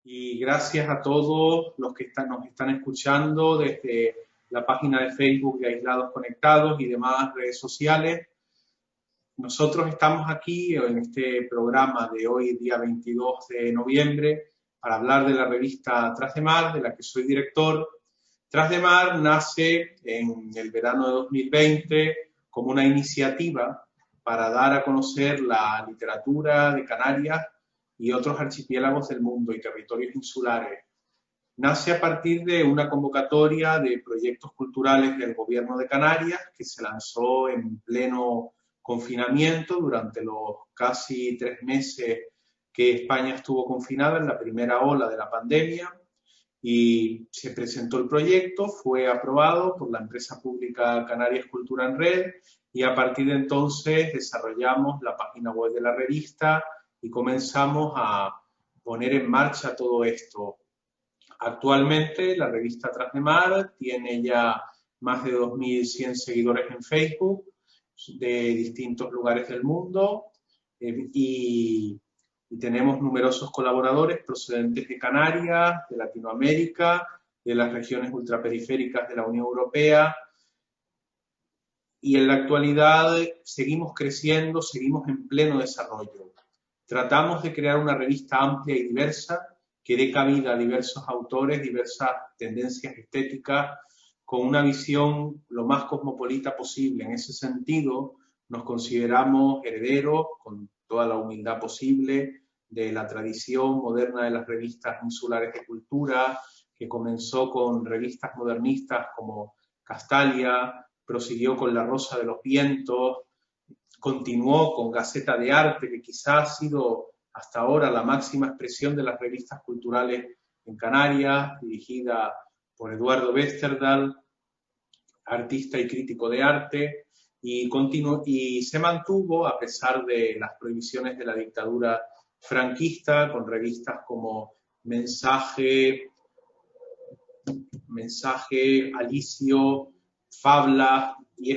Y gracias a todos los que nos están escuchando desde la página de Facebook de Aislados Conectados y demás redes sociales. Nosotros estamos aquí en este programa de hoy, día 22 de noviembre, para hablar de la revista Tras de Mar, de la que soy director. Tras de Mar nace en el verano de 2020 como una iniciativa para dar a conocer la literatura de Canarias y otros archipiélagos del mundo y territorios insulares. Nace a partir de una convocatoria de proyectos culturales del Gobierno de Canarias que se lanzó en pleno confinamiento durante los casi 3 meses que España estuvo confinada en la primera ola de la pandemia, y se presentó el proyecto, fue aprobado por la empresa pública Canarias Cultura en Red y a partir de entonces desarrollamos la página web de la revista y comenzamos a poner en marcha todo esto. Actualmente la revista Tras de Mar tiene ya más de 2.100 seguidores en Facebook de distintos lugares del mundo y tenemos numerosos colaboradores procedentes de Canarias, de Latinoamérica, de las regiones ultraperiféricas de la Unión Europea, y en la actualidad seguimos creciendo, seguimos en pleno desarrollo. Tratamos de crear una revista amplia y diversa que dé cabida a diversos autores, diversas tendencias estéticas, con una visión lo más cosmopolita posible. En ese sentido, nos consideramos herederos, con toda la humildad posible, de la tradición moderna de las revistas insulares de cultura, que comenzó con revistas modernistas como Castalia, prosiguió con La Rosa de los Vientos, continuó con Gaceta de Arte, que quizás ha sido hasta ahora la máxima expresión de las revistas culturales en Canarias, dirigida por Eduardo Westerdal, artista y crítico de arte, y se mantuvo a pesar de las prohibiciones de la dictadura franquista, con revistas como Mensaje, Alicio, Fabla, y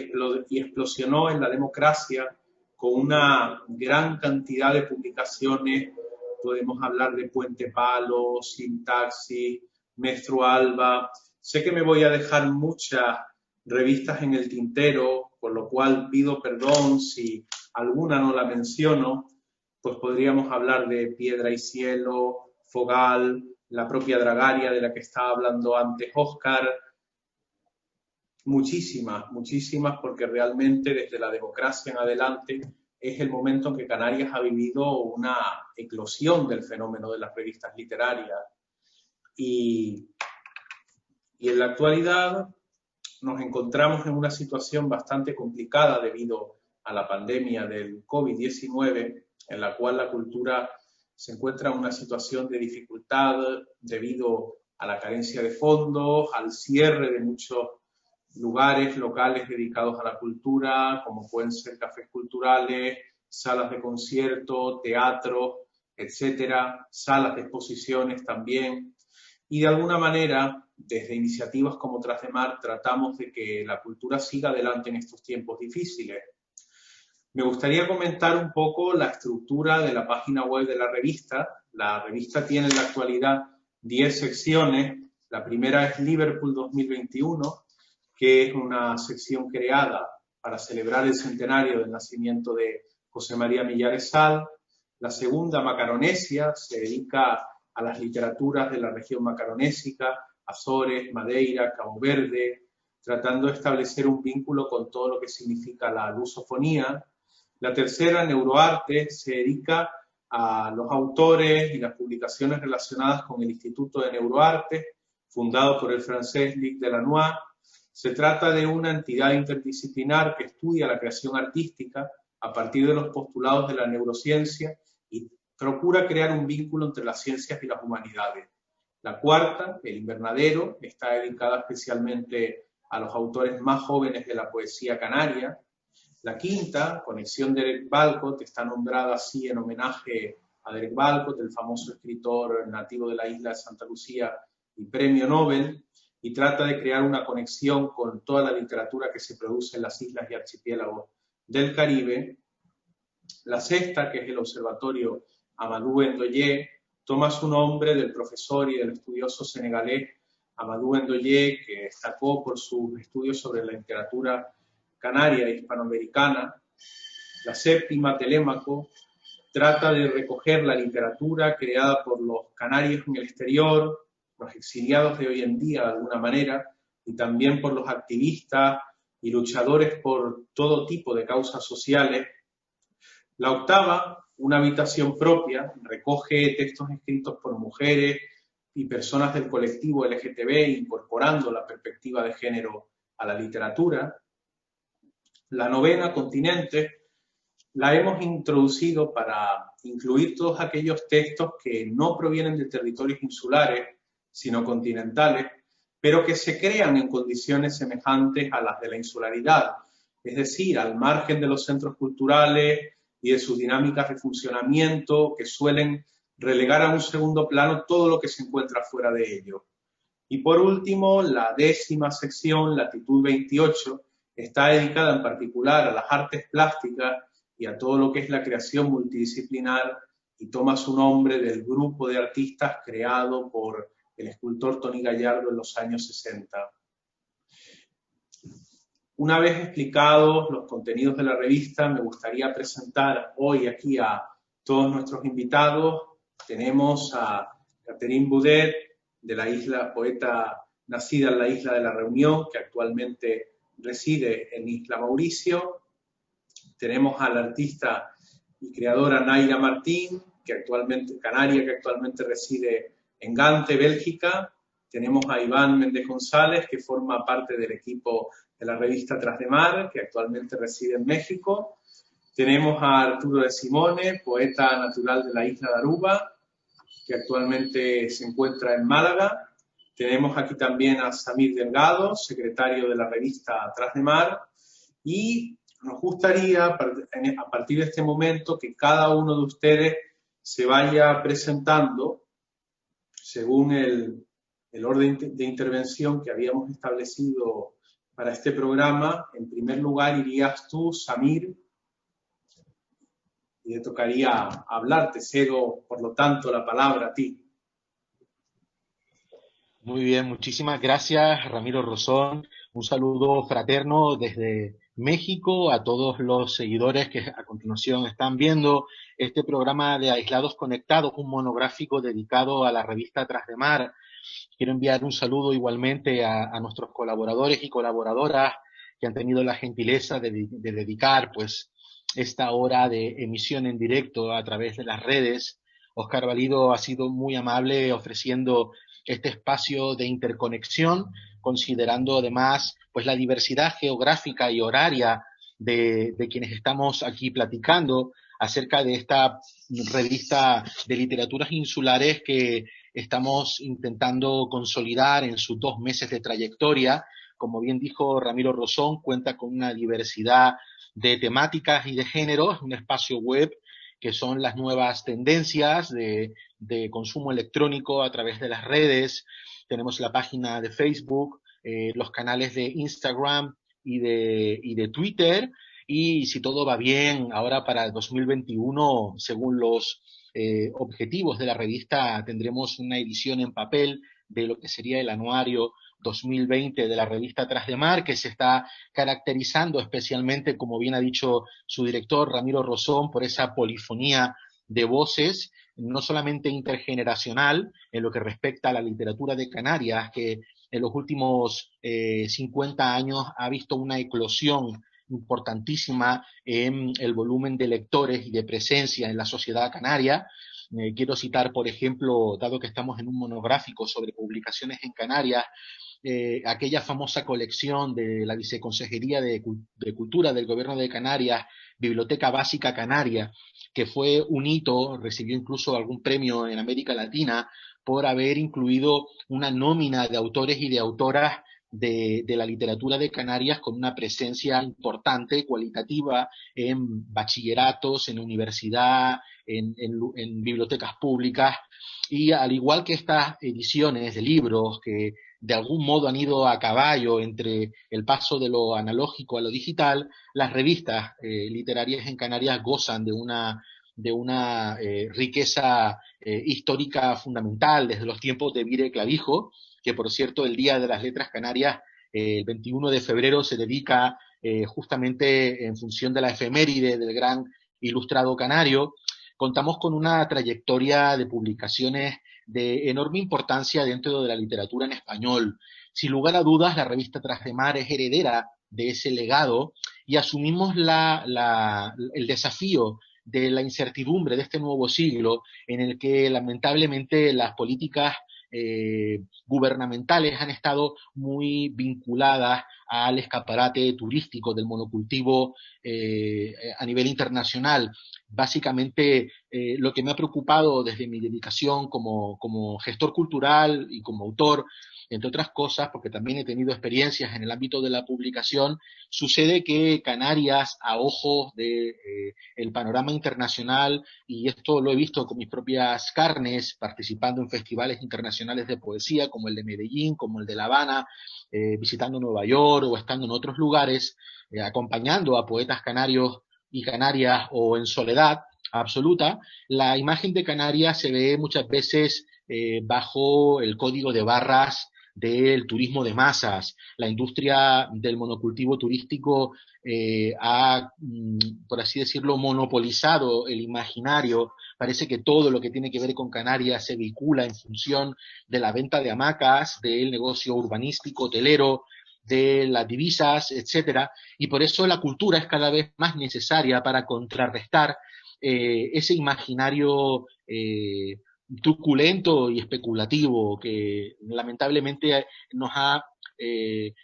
explosionó en la democracia con una gran cantidad de publicaciones. Podemos hablar de Puente Palo, Sintaxis, Mestro Alba. Sé que me voy a dejar muchas revistas en el tintero, por lo cual pido perdón si alguna no la menciono. Pues podríamos hablar de Piedra y Cielo, Fogal, la propia Dragaria de la que estaba hablando antes Óscar. Muchísimas, porque realmente desde la democracia en adelante es el momento en que Canarias ha vivido una eclosión del fenómeno de las revistas literarias. Y en la actualidad nos encontramos en una situación bastante complicada debido a la pandemia del COVID-19, en la cual la cultura se encuentra en una situación de dificultad debido a la carencia de fondos, al cierre de muchos lugares locales dedicados a la cultura, como pueden ser cafés culturales, salas de concierto, teatros, etcétera, salas de exposiciones también. Y de alguna manera, desde iniciativas como Tras de Mar, tratamos de que la cultura siga adelante en estos tiempos difíciles. Me gustaría comentar un poco la estructura de la página web de la revista. La revista tiene en la actualidad 10 secciones. La primera es Liverpool 2021, que es una sección creada para celebrar el centenario del nacimiento de José María Millares Sal. La segunda, Macaronesia, se dedica a las literaturas de la región macaronésica, Azores, Madeira, Cabo Verde, tratando de establecer un vínculo con todo lo que significa la lusofonía. La tercera, Neuroarte, se dedica a los autores y las publicaciones relacionadas con el Instituto de Neuroarte, fundado por el francés Luc Delannoy. Se trata de una entidad interdisciplinar que estudia la creación artística a partir de los postulados de la neurociencia y procura crear un vínculo entre las ciencias y las humanidades. La cuarta, El Invernadero, está dedicada especialmente a los autores más jóvenes de la poesía canaria. La quinta, Conexión Derek Walcott, está nombrada así en homenaje a Derek Walcott, el famoso escritor nativo de la isla de Santa Lucía y premio Nobel, y trata de crear una conexión con toda la literatura que se produce en las islas y archipiélagos del Caribe. La sexta, que es el Observatorio Amadou Ndoye, toma su nombre del profesor y del estudioso senegalés Amadou Ndoye, que destacó por sus estudios sobre la literatura canaria e hispanoamericana. La séptima, Telémaco, trata de recoger la literatura creada por los canarios en el exterior, los exiliados de hoy en día de alguna manera, y también por los activistas y luchadores por todo tipo de causas sociales. La octava, Una habitación propia, recoge textos escritos por mujeres y personas del colectivo LGTB, incorporando la perspectiva de género a la literatura. La novena, Continente, la hemos introducido para incluir todos aquellos textos que no provienen de territorios insulares, sino continentales, pero que se crean en condiciones semejantes a las de la insularidad, es decir, al margen de los centros culturales y de sus dinámicas de funcionamiento, que suelen relegar a un segundo plano todo lo que se encuentra fuera de ello. Y por último, la décima sección, Latitud 28, está dedicada en particular a las artes plásticas y a todo lo que es la creación multidisciplinar, y toma su nombre del grupo de artistas creado por el escultor Tony Gallardo en los años 60. Una vez explicados los contenidos de la revista, me gustaría presentar hoy aquí a todos nuestros invitados. Tenemos a Catherine Boudet, de la isla, poeta nacida en la isla de la Reunión, que actualmente reside en Isla Mauricio. Tenemos a la artista y creadora Naira Martín, canaria, que actualmente reside en Gante, Bélgica. Tenemos a Iván Méndez González, que forma parte del equipo de la revista Tras de Mar, que actualmente reside en México. Tenemos a Arturo de Simone, poeta natural de la isla de Aruba, que actualmente se encuentra en Málaga. Tenemos aquí también a Samir Delgado, secretario de la revista Tras de Mar. Y nos gustaría, a partir de este momento, que cada uno de ustedes se vaya presentando según el orden de intervención que habíamos establecido para este programa. En primer lugar irías tú, Samir, y te tocaría hablar. Te cedo, por lo tanto, la palabra a ti. Muy bien, muchísimas gracias, Ramiro Rosón. Un saludo fraterno desde México a todos los seguidores que a continuación están viendo este programa de Aislados Conectados, un monográfico dedicado a la revista Tras de Mar. Quiero enviar un saludo igualmente a nuestros colaboradores y colaboradoras que han tenido la gentileza de dedicar pues esta hora de emisión en directo a través de las redes. Oscar Valido ha sido muy amable ofreciendo este espacio de interconexión, considerando además pues la diversidad geográfica y horaria de quienes estamos aquí platicando acerca de esta revista de literaturas insulares que estamos intentando consolidar en sus 2 meses de trayectoria. Como bien dijo Ramiro Rosón, cuenta con una diversidad de temáticas y de géneros, un espacio web que son las nuevas tendencias de consumo electrónico a través de las redes. Tenemos la página de Facebook, los canales de Instagram y de Twitter. Y si todo va bien, ahora para el 2021, según los objetivos de la revista, tendremos una edición en papel de lo que sería el anuario 2020 de la revista Tras de Mar, que se está caracterizando especialmente, como bien ha dicho su director Ramiro Rosón, por esa polifonía de voces, no solamente intergeneracional, en lo que respecta a la literatura de Canarias, que en los últimos 50 años ha visto una eclosión importantísima en el volumen de lectores y de presencia en la sociedad canaria. Quiero citar, por ejemplo, dado que estamos en un monográfico sobre publicaciones en Canarias, aquella famosa colección de la Viceconsejería de Cultura del Gobierno de Canarias, Biblioteca Básica Canaria, que fue un hito, recibió incluso algún premio en América Latina por haber incluido una nómina de autores y de autoras de la literatura de Canarias con una presencia importante, cualitativa, en bachilleratos, en universidad, en bibliotecas públicas. Y al igual que estas ediciones de libros que de algún modo han ido a caballo entre el paso de lo analógico a lo digital, las revistas literarias en Canarias gozan de una de una riqueza histórica fundamental desde los tiempos de Vire Clavijo, que por cierto el Día de las Letras Canarias, el 21 de febrero, se dedica justamente en función de la efeméride del gran ilustrado canario. Contamos con una trayectoria de publicaciones de enorme importancia dentro de la literatura en español. Sin lugar a dudas, la revista Tras de Mar es heredera de ese legado y asumimos el desafío de la incertidumbre de este nuevo siglo en el que lamentablemente las políticas gubernamentales han estado muy vinculadas al escaparate turístico del monocultivo a nivel internacional. Básicamente, lo que me ha preocupado desde mi dedicación como gestor cultural y como autor, entre otras cosas, porque también he tenido experiencias en el ámbito de la publicación, sucede que Canarias, a ojos de el panorama internacional, y esto lo he visto con mis propias carnes, participando en festivales internacionales de poesía, como el de Medellín, como el de La Habana, visitando Nueva York o estando en otros lugares, acompañando a poetas canarios y Canarias o en soledad absoluta, la imagen de Canarias se ve muchas veces bajo el código de barras del turismo de masas. La industria del monocultivo turístico ha, por así decirlo, monopolizado el imaginario. Parece que todo lo que tiene que ver con Canarias se vincula en función de la venta de hamacas, del negocio urbanístico, hotelero, de las divisas, etcétera, y por eso la cultura es cada vez más necesaria para contrarrestar ese imaginario truculento y especulativo que lamentablemente nos ha eh,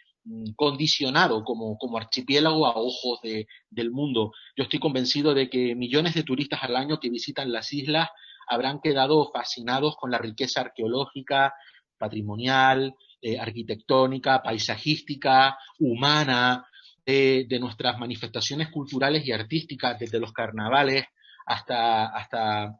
condicionado como archipiélago a ojos del mundo. Yo estoy convencido de que millones de turistas al año que visitan las islas habrán quedado fascinados con la riqueza arqueológica, patrimonial, arquitectónica, paisajística, humana, de nuestras manifestaciones culturales y artísticas, desde los carnavales hasta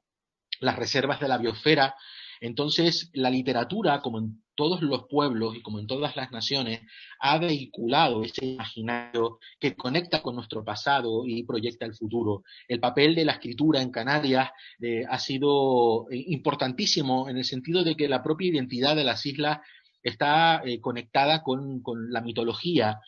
las reservas de la biosfera. Entonces, la literatura, como en todos los pueblos y como en todas las naciones, ha vehiculado ese imaginario que conecta con nuestro pasado y proyecta el futuro. El papel de la escritura en Canarias ha sido importantísimo en el sentido de que la propia identidad de las islas está conectada con la mitología,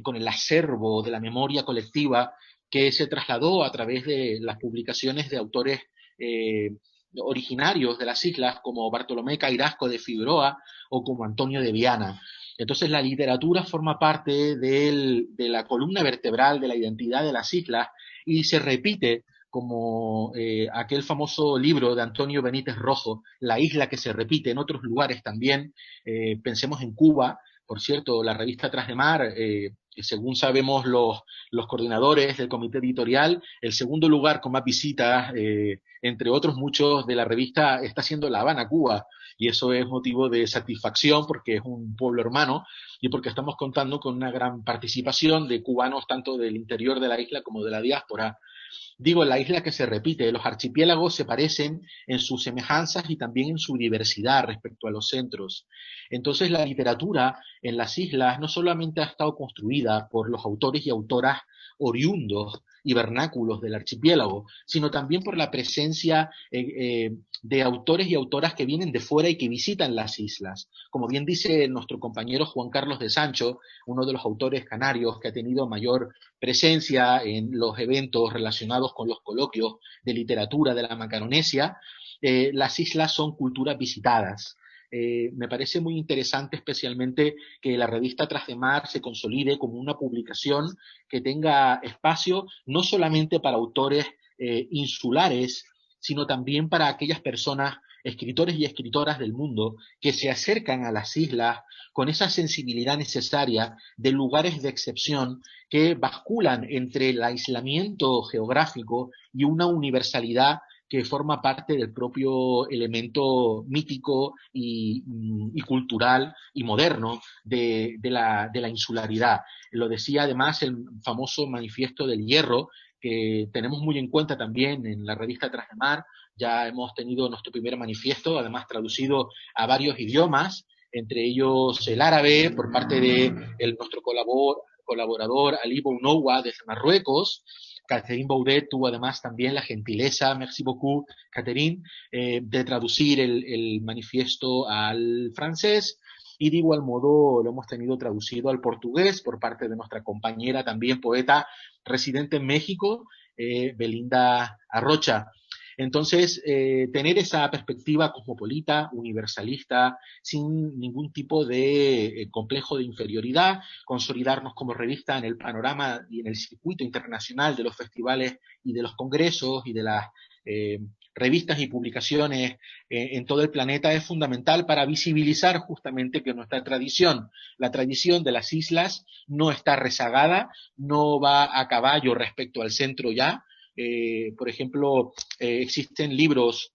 con el acervo de la memoria colectiva que se trasladó a través de las publicaciones de autores eh, originarios de las islas como Bartolomé Cairasco de Figueroa o como Antonio de Viana. Entonces la literatura forma parte de la columna vertebral de la identidad de las islas y se repite como aquel famoso libro de Antonio Benítez Rojo, La isla que se repite en otros lugares también. Pensemos en Cuba, por cierto, la revista Tras de Mar, según sabemos los coordinadores del comité editorial, el segundo lugar con más visitas, entre otros muchos de la revista, está siendo La Habana, Cuba, y eso es motivo de satisfacción porque es un pueblo hermano y porque estamos contando con una gran participación de cubanos tanto del interior de la isla como de la diáspora. Digo, la isla que se repite, los archipiélagos se parecen en sus semejanzas y también en su diversidad respecto a los centros. Entonces, la literatura en las islas no solamente ha estado construida por los autores y autoras oriundos y vernáculos del archipiélago, sino también por la presencia de autores y autoras que vienen de fuera y que visitan las islas. Como bien dice nuestro compañero Juan Carlos de Sancho, uno de los autores canarios que ha tenido mayor presencia en los eventos relacionados con los coloquios de literatura de la Macaronesia, las islas son culturas visitadas. Me parece muy interesante especialmente que la revista Tras de Mar se consolide como una publicación que tenga espacio no solamente para autores insulares, sino también para aquellas personas, escritores y escritoras del mundo, que se acercan a las islas con esa sensibilidad necesaria de lugares de excepción que basculan entre el aislamiento geográfico y una universalidad que forma parte del propio elemento mítico y cultural y moderno de la insularidad. Lo decía además el famoso Manifiesto del Hierro, que tenemos muy en cuenta también en la revista Tras de Mar. Ya hemos tenido nuestro primer manifiesto, además traducido a varios idiomas, entre ellos el árabe por parte de nuestro colaborador Ali Bounoua desde Marruecos, Catherine Baudet tuvo además también la gentileza, merci beaucoup, Catherine, de traducir el manifiesto al francés. Y de igual modo lo hemos tenido traducido al portugués por parte de nuestra compañera, también poeta residente en México, Belinda Arrocha. Entonces, tener esa perspectiva cosmopolita, universalista, sin ningún tipo de complejo de inferioridad, consolidarnos como revista en el panorama y en el circuito internacional de los festivales y de los congresos y de las eh, revistas y publicaciones en todo el planeta es fundamental para visibilizar justamente que nuestra tradición, la tradición de las islas, no está rezagada, no va a caballo respecto al centro ya. Por ejemplo, existen libros,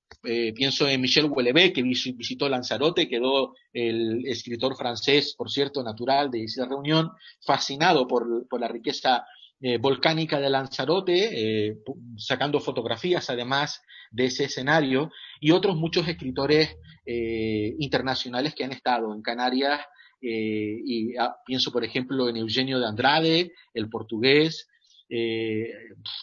pienso en Michel Houellebecq, que visitó Lanzarote, quedó el escritor francés, por cierto, natural de Isla Reunión, fascinado por la riqueza volcánica de Lanzarote, sacando fotografías además de ese escenario, y otros muchos escritores internacionales que han estado en Canarias, pienso por ejemplo en Eugenio de Andrade, el portugués, eh,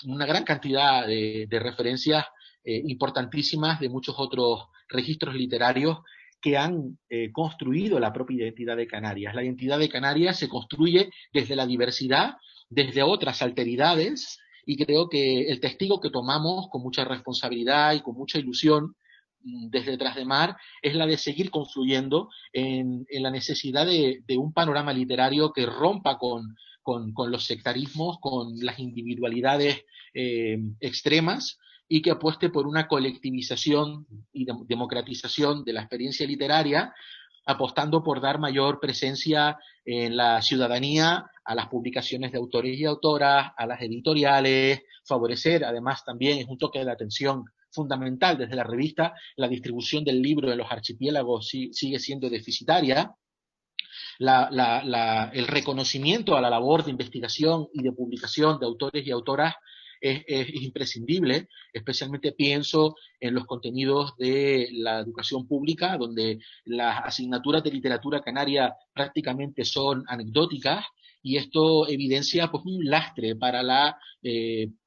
una gran cantidad de referencias importantísimas de muchos otros registros literarios que han construido la propia identidad de Canarias. La identidad de Canarias se construye desde la diversidad, desde otras alteridades, y creo que el testigo que tomamos con mucha responsabilidad y con mucha ilusión desde Tras de Mar es la de seguir confluyendo en la necesidad de un panorama literario que rompa con los sectarismos, con las individualidades extremas y que apueste por una colectivización y democratización de la experiencia literaria, apostando por dar mayor presencia en la ciudadanía a las publicaciones de autores y autoras, a las editoriales, favorecer además también, es un toque de atención fundamental desde la revista, la distribución del libro en los archipiélagos sigue siendo deficitaria, el reconocimiento a la labor de investigación y de publicación de autores y autoras es imprescindible, especialmente pienso en los contenidos de la educación pública, donde las asignaturas de literatura canaria prácticamente son anecdóticas, y esto evidencia pues, un lastre para la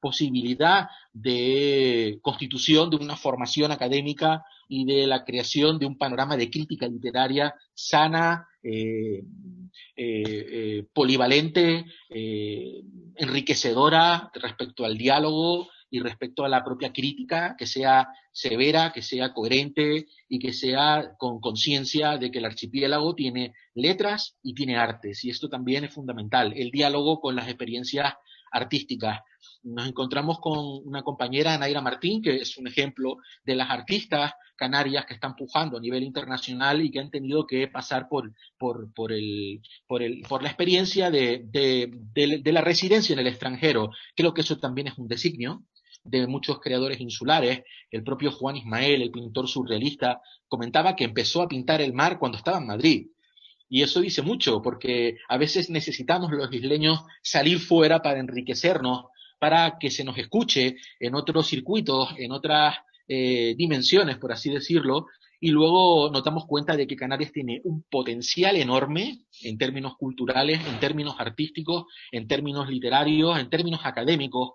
posibilidad de constitución de una formación académica y de la creación de un panorama de crítica literaria sana, polivalente, enriquecedora respecto al diálogo y respecto a la propia crítica, que sea severa, que sea coherente y que sea con conciencia de que el archipiélago tiene letras y tiene artes, y esto también es fundamental, el diálogo con las experiencias artísticas. Nos encontramos con una compañera, Naira Martín, que es un ejemplo de las artistas canarias que están pujando a nivel internacional y que han tenido que pasar por la experiencia de la residencia en el extranjero. Creo que eso también es un designio de muchos creadores insulares. El propio Juan Ismael, el pintor surrealista, comentaba que empezó a pintar el mar cuando estaba en Madrid. Y eso dice mucho, porque a veces necesitamos los isleños salir fuera para enriquecernos, para que se nos escuche en otros circuitos, en otras dimensiones, por así decirlo, y luego nos damos cuenta de que Canarias tiene un potencial enorme en términos culturales, en términos artísticos, en términos literarios, en términos académicos,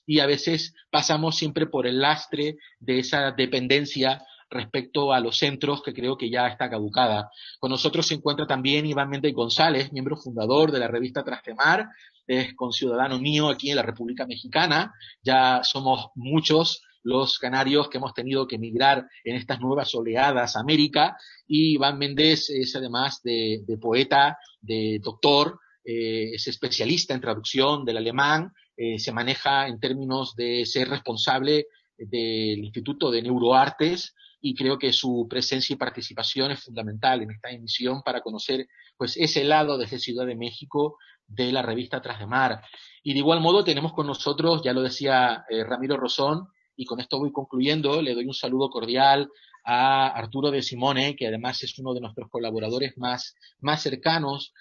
y a veces pasamos siempre por el lastre de esa dependencia respecto a los centros, que creo que ya está caducada. Con nosotros se encuentra también Iván Méndez González, miembro fundador de la revista Tras de Mar, es conciudadano mío aquí en la República Mexicana. Ya somos muchos los canarios que hemos tenido que emigrar en estas nuevas oleadas a América, y Iván Méndez es además de poeta, de doctor, es especialista en traducción del alemán, se maneja en términos de ser responsable del Instituto de Neuroartes, y creo que su presencia y participación es fundamental en esta emisión para conocer pues ese lado desde Ciudad de México de la revista Tras de Mar. Y de igual modo tenemos con nosotros, ya lo decía Ramiro Rosón, y con esto voy concluyendo, le doy un saludo cordial a Arturo de Simone, que además es uno de nuestros colaboradores más cercanos.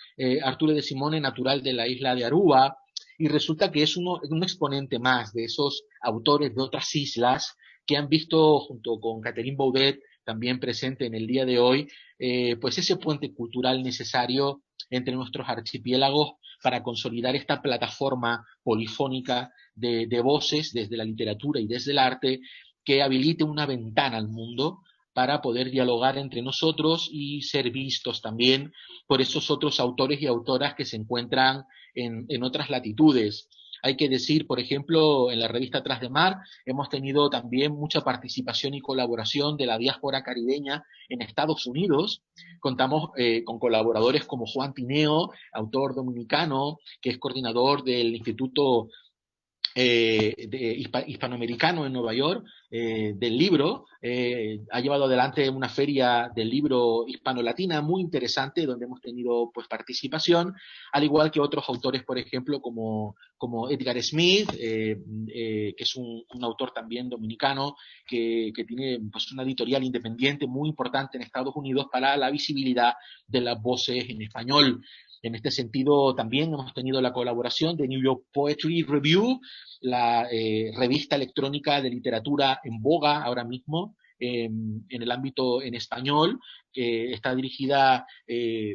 Arturo de Simone, natural de la isla de Aruba, y resulta que es un exponente más de esos autores de otras islas que han visto, junto con Catherine Baudet, también presente en el día de hoy, pues ese puente cultural necesario entre nuestros archipiélagos para consolidar esta plataforma polifónica de voces desde la literatura y desde el arte que habilite una ventana al mundo para poder dialogar entre nosotros y ser vistos también por esos otros autores y autoras que se encuentran en otras latitudes. Hay que decir, por ejemplo, en la revista Tras de Mar hemos tenido también mucha participación y colaboración de la diáspora caribeña en Estados Unidos. Contamos con colaboradores como Juan Tineo, autor dominicano, que es coordinador del Instituto hispanoamericano en Nueva York, del libro. Ha llevado adelante una feria del libro hispano-latina muy interesante, donde hemos tenido pues participación, al igual que otros autores, por ejemplo, como Edgar Smith, que es un autor también dominicano, que tiene pues una editorial independiente muy importante en Estados Unidos para la visibilidad de las voces en español. En este sentido, también hemos tenido la colaboración de New York Poetry Review, la revista electrónica de literatura en boga ahora mismo en el ámbito en español, que está dirigida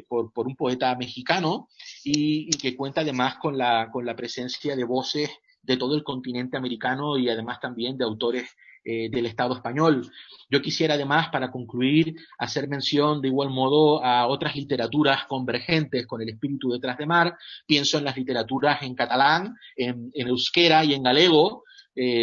por un poeta mexicano y que cuenta además con la presencia de voces de todo el continente americano y además también de autores del Estado español. Yo quisiera además, para concluir, hacer mención de igual modo a otras literaturas convergentes con el espíritu de Tras de Mar. Pienso en las literaturas en catalán, en euskera y en galego.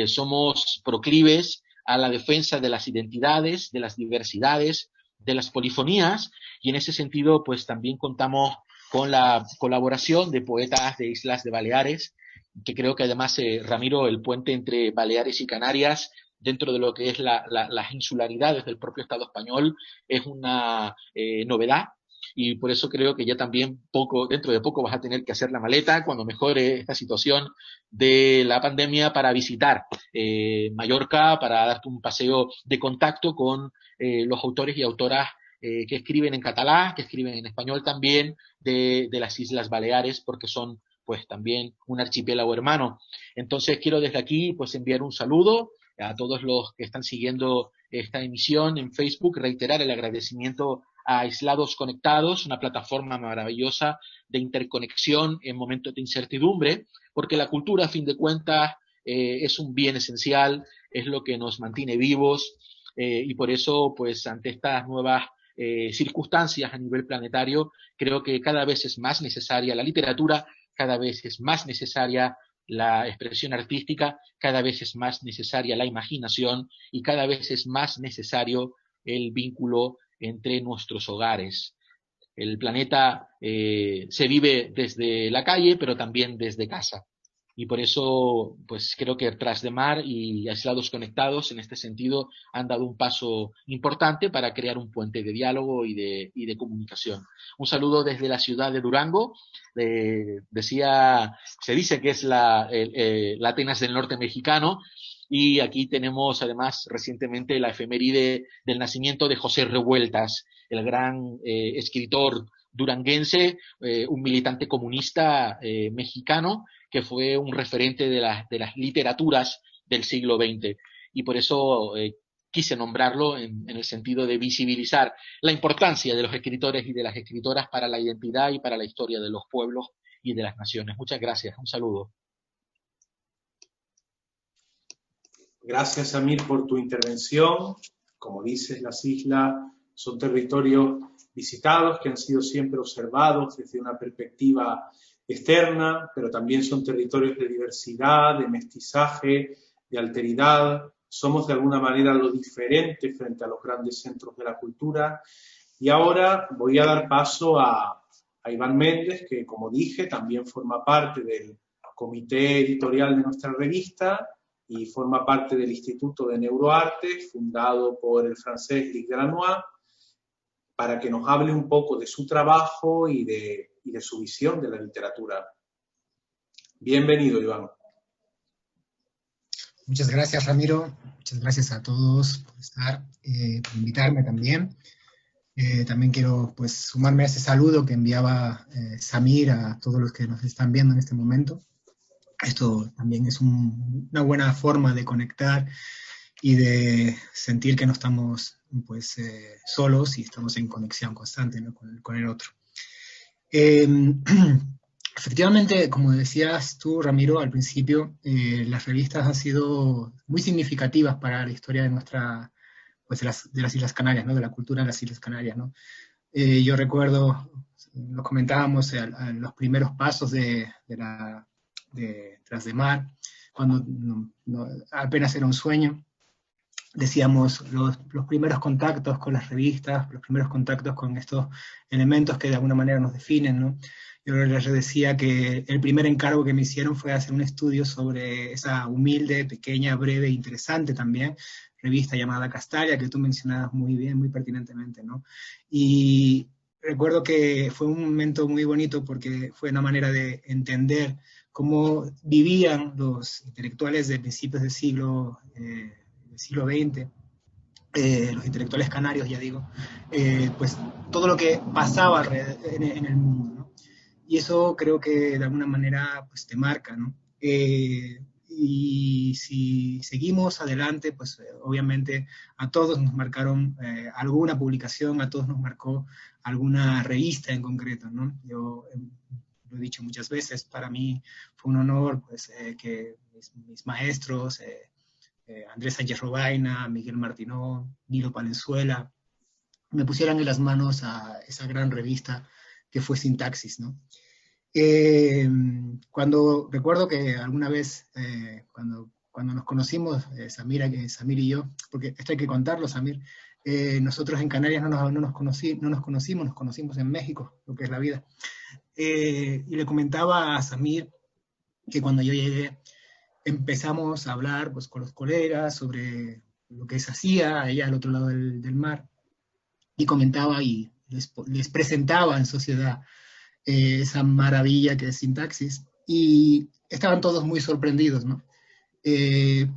Somos proclives a la defensa de las identidades, de las diversidades, de las polifonías, y en ese sentido pues también contamos con la colaboración de poetas de Islas de Baleares, que creo que además, Ramiro, el puente entre Baleares y Canarias dentro de lo que es las insularidades del propio Estado español es una novedad, y por eso creo que ya también dentro de poco vas a tener que hacer la maleta cuando mejore esta situación de la pandemia para visitar Mallorca, para darte un paseo de contacto con los autores y autoras que escriben en catalán, que escriben en español también, de las Islas Baleares, porque son pues también un archipiélago hermano. Entonces quiero desde aquí pues enviar un saludo a todos los que están siguiendo esta emisión en Facebook, reiterar el agradecimiento a Aislados Conectados, una plataforma maravillosa de interconexión en momentos de incertidumbre, porque la cultura, a fin de cuentas, es un bien esencial, es lo que nos mantiene vivos, y por eso, pues, ante estas nuevas circunstancias a nivel planetario, creo que cada vez es más necesaria la literatura, cada vez es más necesaria la expresión artística, cada vez es más necesaria la imaginación y cada vez es más necesario el vínculo entre nuestros hogares. El planeta se vive desde la calle, pero también desde casa. Y por eso, pues creo que Tras de Mar y Aislados Conectados, en este sentido, han dado un paso importante para crear un puente de diálogo y de comunicación. Un saludo desde la ciudad de Durango. Se dice que es la Atenas del norte mexicano, y aquí tenemos además recientemente la efeméride del nacimiento de José Revueltas, el gran escritor duranguense, un militante comunista mexicano, que fue un referente de las literaturas del siglo XX. Y por eso quise nombrarlo en el sentido de visibilizar la importancia de los escritores y de las escritoras para la identidad y para la historia de los pueblos y de las naciones. Muchas gracias. Un saludo. Gracias, Samir, por tu intervención. Como dices, las islas son territorios visitados que han sido siempre observados desde una perspectiva externa, pero también son territorios de diversidad, de mestizaje, de alteridad. Somos de alguna manera lo diferente frente a los grandes centros de la cultura. Y ahora voy a dar paso a Iván Méndez, que, como dije, también forma parte del comité editorial de nuestra revista y forma parte del Instituto de Neuroarte, fundado por el francés Luc Delannoy, para que nos hable un poco de su trabajo y de su visión de la literatura. Bienvenido, Iván. Muchas gracias, Ramiro. Muchas gracias a todos por estar, por invitarme también. También quiero pues sumarme a ese saludo que enviaba Samir a todos los que nos están viendo en este momento. Esto también es una buena forma de conectar y de sentir que no estamos pues, solos y estamos en conexión constante, ¿no? con el otro. Efectivamente, como decías tú, Ramiro, al principio, las revistas han sido muy significativas para la historia de nuestra, pues de las Islas Canarias, ¿no? De la cultura de las Islas Canarias, ¿no? Yo recuerdo, lo comentábamos, los primeros pasos de Tras de Mar, cuando apenas era un sueño. Decíamos, los primeros contactos con las revistas, los primeros contactos con estos elementos que de alguna manera nos definen, ¿no? Yo les decía que el primer encargo que me hicieron fue hacer un estudio sobre esa humilde, pequeña, breve e interesante también revista llamada Castalia, que tú mencionabas muy bien, muy pertinentemente, ¿no? Y recuerdo que fue un momento muy bonito porque fue una manera de entender cómo vivían los intelectuales de principios del siglo XX, los intelectuales canarios, ya digo, pues todo lo que pasaba en el mundo, ¿no? Y eso creo que de alguna manera pues te marca, ¿no? Y si seguimos adelante, pues obviamente a todos nos marcaron alguna publicación, a todos nos marcó alguna revista en concreto, ¿no? Yo lo he dicho muchas veces, para mí fue un honor pues, que mis maestros, Andrés Sánchez Robaina, Miguel Martinó, Nilo Palenzuela, me pusieran en las manos a esa gran revista que fue Sintaxis, ¿no? Cuando recuerdo que alguna vez, cuando nos conocimos, Samir y yo, porque esto hay que contarlo, Samir, nosotros en Canarias no nos conocimos, nos conocimos en México, lo que es la vida. Y le comentaba a Samir que cuando yo llegué, empezamos a hablar pues, con los colegas sobre lo que se hacía allá al otro lado del mar, y comentaba y les presentaba en sociedad esa maravilla que es Sintaxis, y estaban todos muy sorprendidos, ¿no?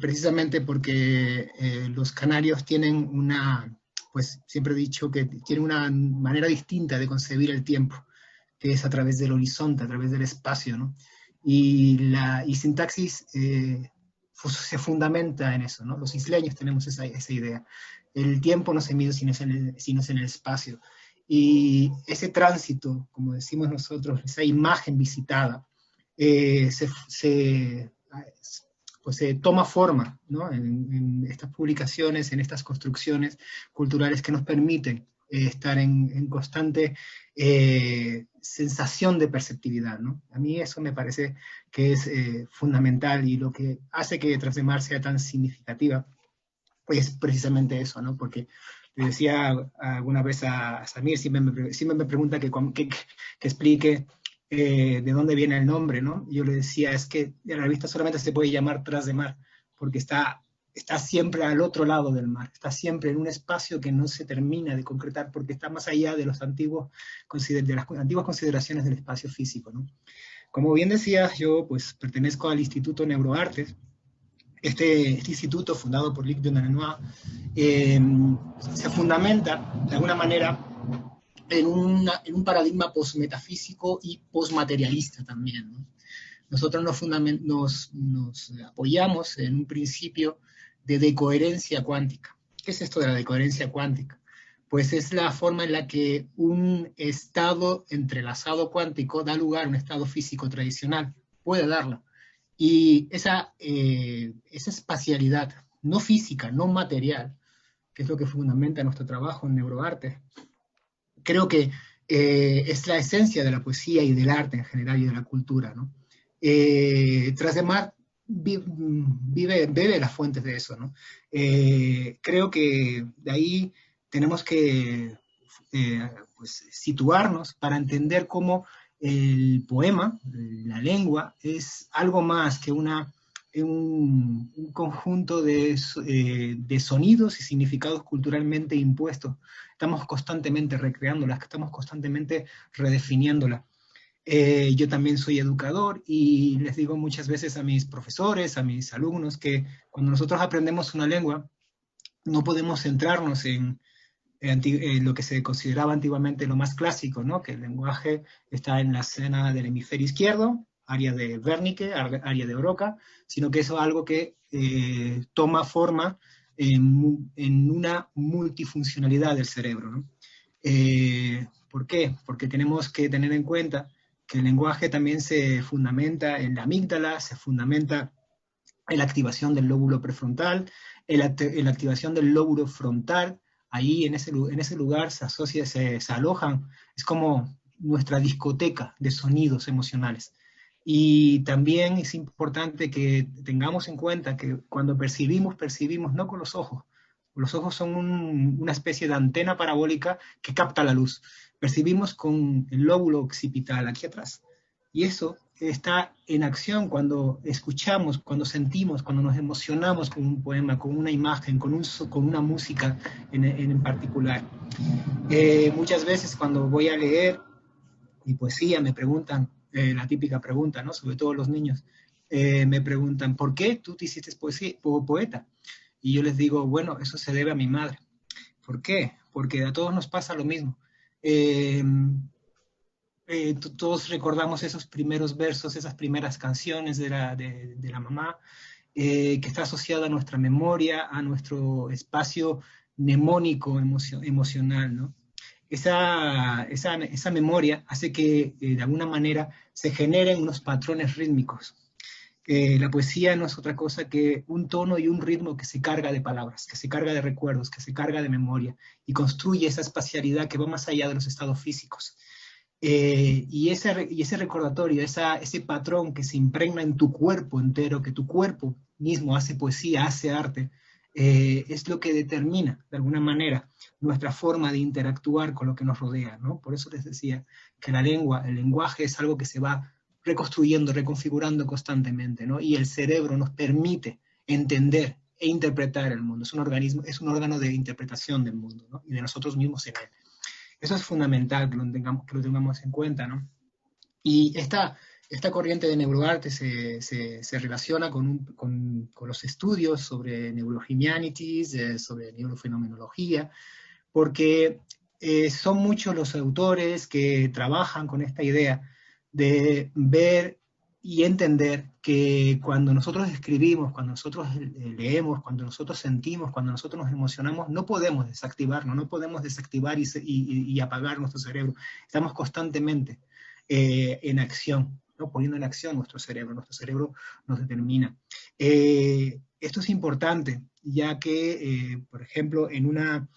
Precisamente porque los canarios tienen pues siempre he dicho que tienen una manera distinta de concebir el tiempo, que es a través del horizonte, a través del espacio, ¿no? Y Sintaxis se fundamenta en eso, ¿no? Los isleños tenemos esa idea. El tiempo no se mide sino es en el espacio. Y ese tránsito, como decimos nosotros, esa imagen visitada, pues se toma forma, ¿no? En estas publicaciones, en estas construcciones culturales que nos permiten estar en constante sensación de perceptividad, ¿no? A mí eso me parece que es fundamental, y lo que hace que Tras de Mar sea tan significativa es precisamente eso, ¿no? Porque le decía alguna vez a Samir, siempre me pregunta que explique de dónde viene el nombre, ¿no? Y yo le decía, es que la revista solamente se puede llamar Tras de Mar, porque está siempre al otro lado del mar, está siempre en un espacio que no se termina de concretar, porque está más allá de las antiguas consideraciones del espacio físico, ¿no? Como bien decías, yo pues pertenezco al Instituto Neuroartes. Este instituto, fundado por Luc Dionanois, se fundamenta de alguna manera en un paradigma posmetafísico y posmaterialista también, ¿no? Nosotros nos apoyamos en un principio de decoherencia cuántica. ¿Qué es esto de la decoherencia cuántica? Pues es la forma en la que un estado entrelazado cuántico da lugar a un estado físico tradicional, puede darlo. Y esa espacialidad no física, no material, que es lo que fundamenta nuestro trabajo en Neuroarte, creo que es la esencia de la poesía y del arte en general y de la cultura, ¿no? Tras de Mar bebe las fuentes de eso, ¿no? Creo que de ahí tenemos que pues, situarnos para entender cómo el poema, la lengua, es algo más que un conjunto de sonidos y significados culturalmente impuestos. Estamos constantemente recreándolas, estamos constantemente redefiniéndolas. Yo también soy educador y les digo muchas veces a mis profesores, a mis alumnos, que cuando nosotros aprendemos una lengua, no podemos centrarnos en lo que se consideraba antiguamente lo más clásico, ¿no? Que el lenguaje está en la escena del hemisferio izquierdo, área de Wernicke, área de Broca, sino que eso es algo que toma forma en una multifuncionalidad del cerebro, ¿no? ¿Por qué? Porque tenemos que tener en cuenta que el lenguaje también se fundamenta en la amígdala, se fundamenta en la activación del lóbulo prefrontal, en la activación del lóbulo frontal. Ahí en ese lugar se asocia, se alojan, es como nuestra discoteca de sonidos emocionales. Y también es importante que tengamos en cuenta que cuando percibimos no con los ojos. Los ojos son una especie de antena parabólica que capta la luz. Percibimos con el lóbulo occipital aquí atrás. Y eso está en acción cuando escuchamos, cuando sentimos, cuando nos emocionamos con un poema, con una imagen, con una música en particular. Muchas veces cuando voy a leer mi poesía me preguntan, la típica pregunta, ¿no? Sobre todo los niños, me preguntan, ¿por qué tú te hiciste poeta? Y yo les digo, bueno, eso se debe a mi madre. ¿Por qué? Porque a todos nos pasa lo mismo. Todos recordamos esos primeros versos, esas primeras canciones de la mamá, que está asociada a nuestra memoria, a nuestro espacio mnemónico emocional, ¿no? Esa memoria hace que de alguna manera se generen unos patrones rítmicos. La poesía no es otra cosa que un tono y un ritmo que se carga de palabras, que se carga de recuerdos, que se carga de memoria, y construye esa espacialidad que va más allá de los estados físicos. Y ese recordatorio, ese patrón que se impregna en tu cuerpo entero, que tu cuerpo mismo hace poesía, hace arte, es lo que determina, de alguna manera, nuestra forma de interactuar con lo que nos rodea, ¿no? Por eso les decía que el lenguaje es algo que se va reconstruyendo, reconfigurando constantemente, ¿no? Y el cerebro nos permite entender e interpretar el mundo. Es un órgano de interpretación del mundo, ¿no? Y de nosotros mismos en él. Eso es fundamental que lo tengamos en cuenta, ¿no? Y esta corriente de neuroarte se relaciona con los estudios sobre neurogenianities, sobre neurofenomenología, porque son muchos los autores que trabajan con esta idea de ver y entender que cuando nosotros escribimos, cuando nosotros leemos, cuando nosotros sentimos, cuando nosotros nos emocionamos, no podemos desactivarnos, no podemos desactivar y apagar nuestro cerebro. Estamos constantemente en acción, ¿no? Poniendo en acción nuestro cerebro nos determina. Esto es importante, ya que, por ejemplo, en una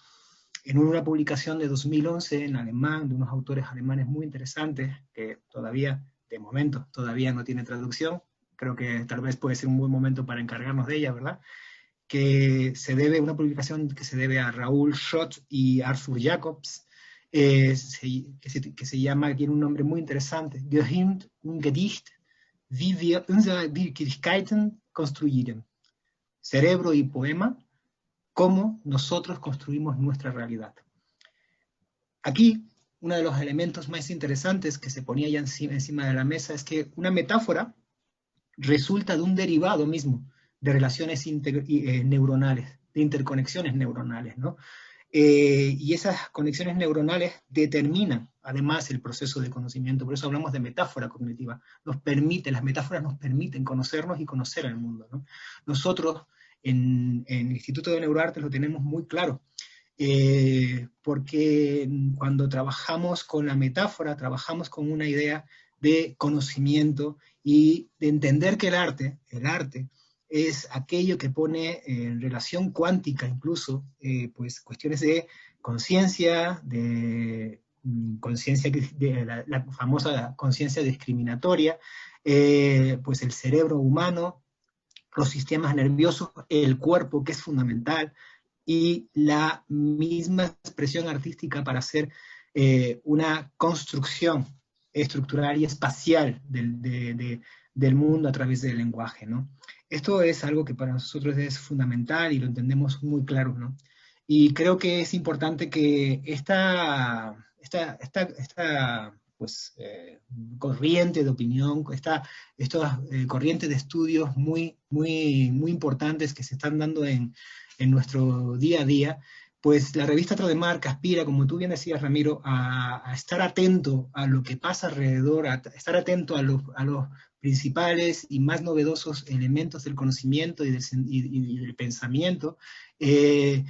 publicación de 2011 en alemán, de unos autores alemanes muy interesantes, que todavía, de momento, todavía no tiene traducción, creo que tal vez puede ser un buen momento para encargarnos de ella, ¿verdad? Una publicación que se debe a Raoul Schott y Arthur Jacobs, que se llama, tiene un nombre muy interesante, Gehirn und Gedicht, wie wir unsere Wirklichkeiten konstruieren. Cerebro y poema, cómo nosotros construimos nuestra realidad. Aquí, uno de los elementos más interesantes que se ponía ya encima de la mesa es que una metáfora resulta de un derivado mismo de relaciones neuronales, de interconexiones neuronales, ¿no? Y esas conexiones neuronales determinan además el proceso de conocimiento, por eso hablamos de metáfora cognitiva. Las metáforas nos permiten conocernos y conocer al mundo, ¿no? Nosotros en el Instituto de Neuroarte lo tenemos muy claro, porque cuando trabajamos con la metáfora, trabajamos con una idea de conocimiento y de entender que el arte es aquello que pone en relación cuántica incluso, pues cuestiones de conciencia, de la famosa conciencia discriminatoria, pues el cerebro humano, los sistemas nerviosos, el cuerpo, que es fundamental, y la misma expresión artística para hacer una construcción estructural y espacial del mundo a través del lenguaje, ¿no? Esto es algo que para nosotros es fundamental y lo entendemos muy claro, ¿no? Y creo que es importante que esta corriente de opinión, esta corriente de estudios muy importantes que se están dando en nuestro día a día, pues la revista Trademar aspira, como tú bien decías, Ramiro, a estar atento a lo que pasa alrededor, a estar atento a los principales y más novedosos elementos del conocimiento y del pensamiento. Era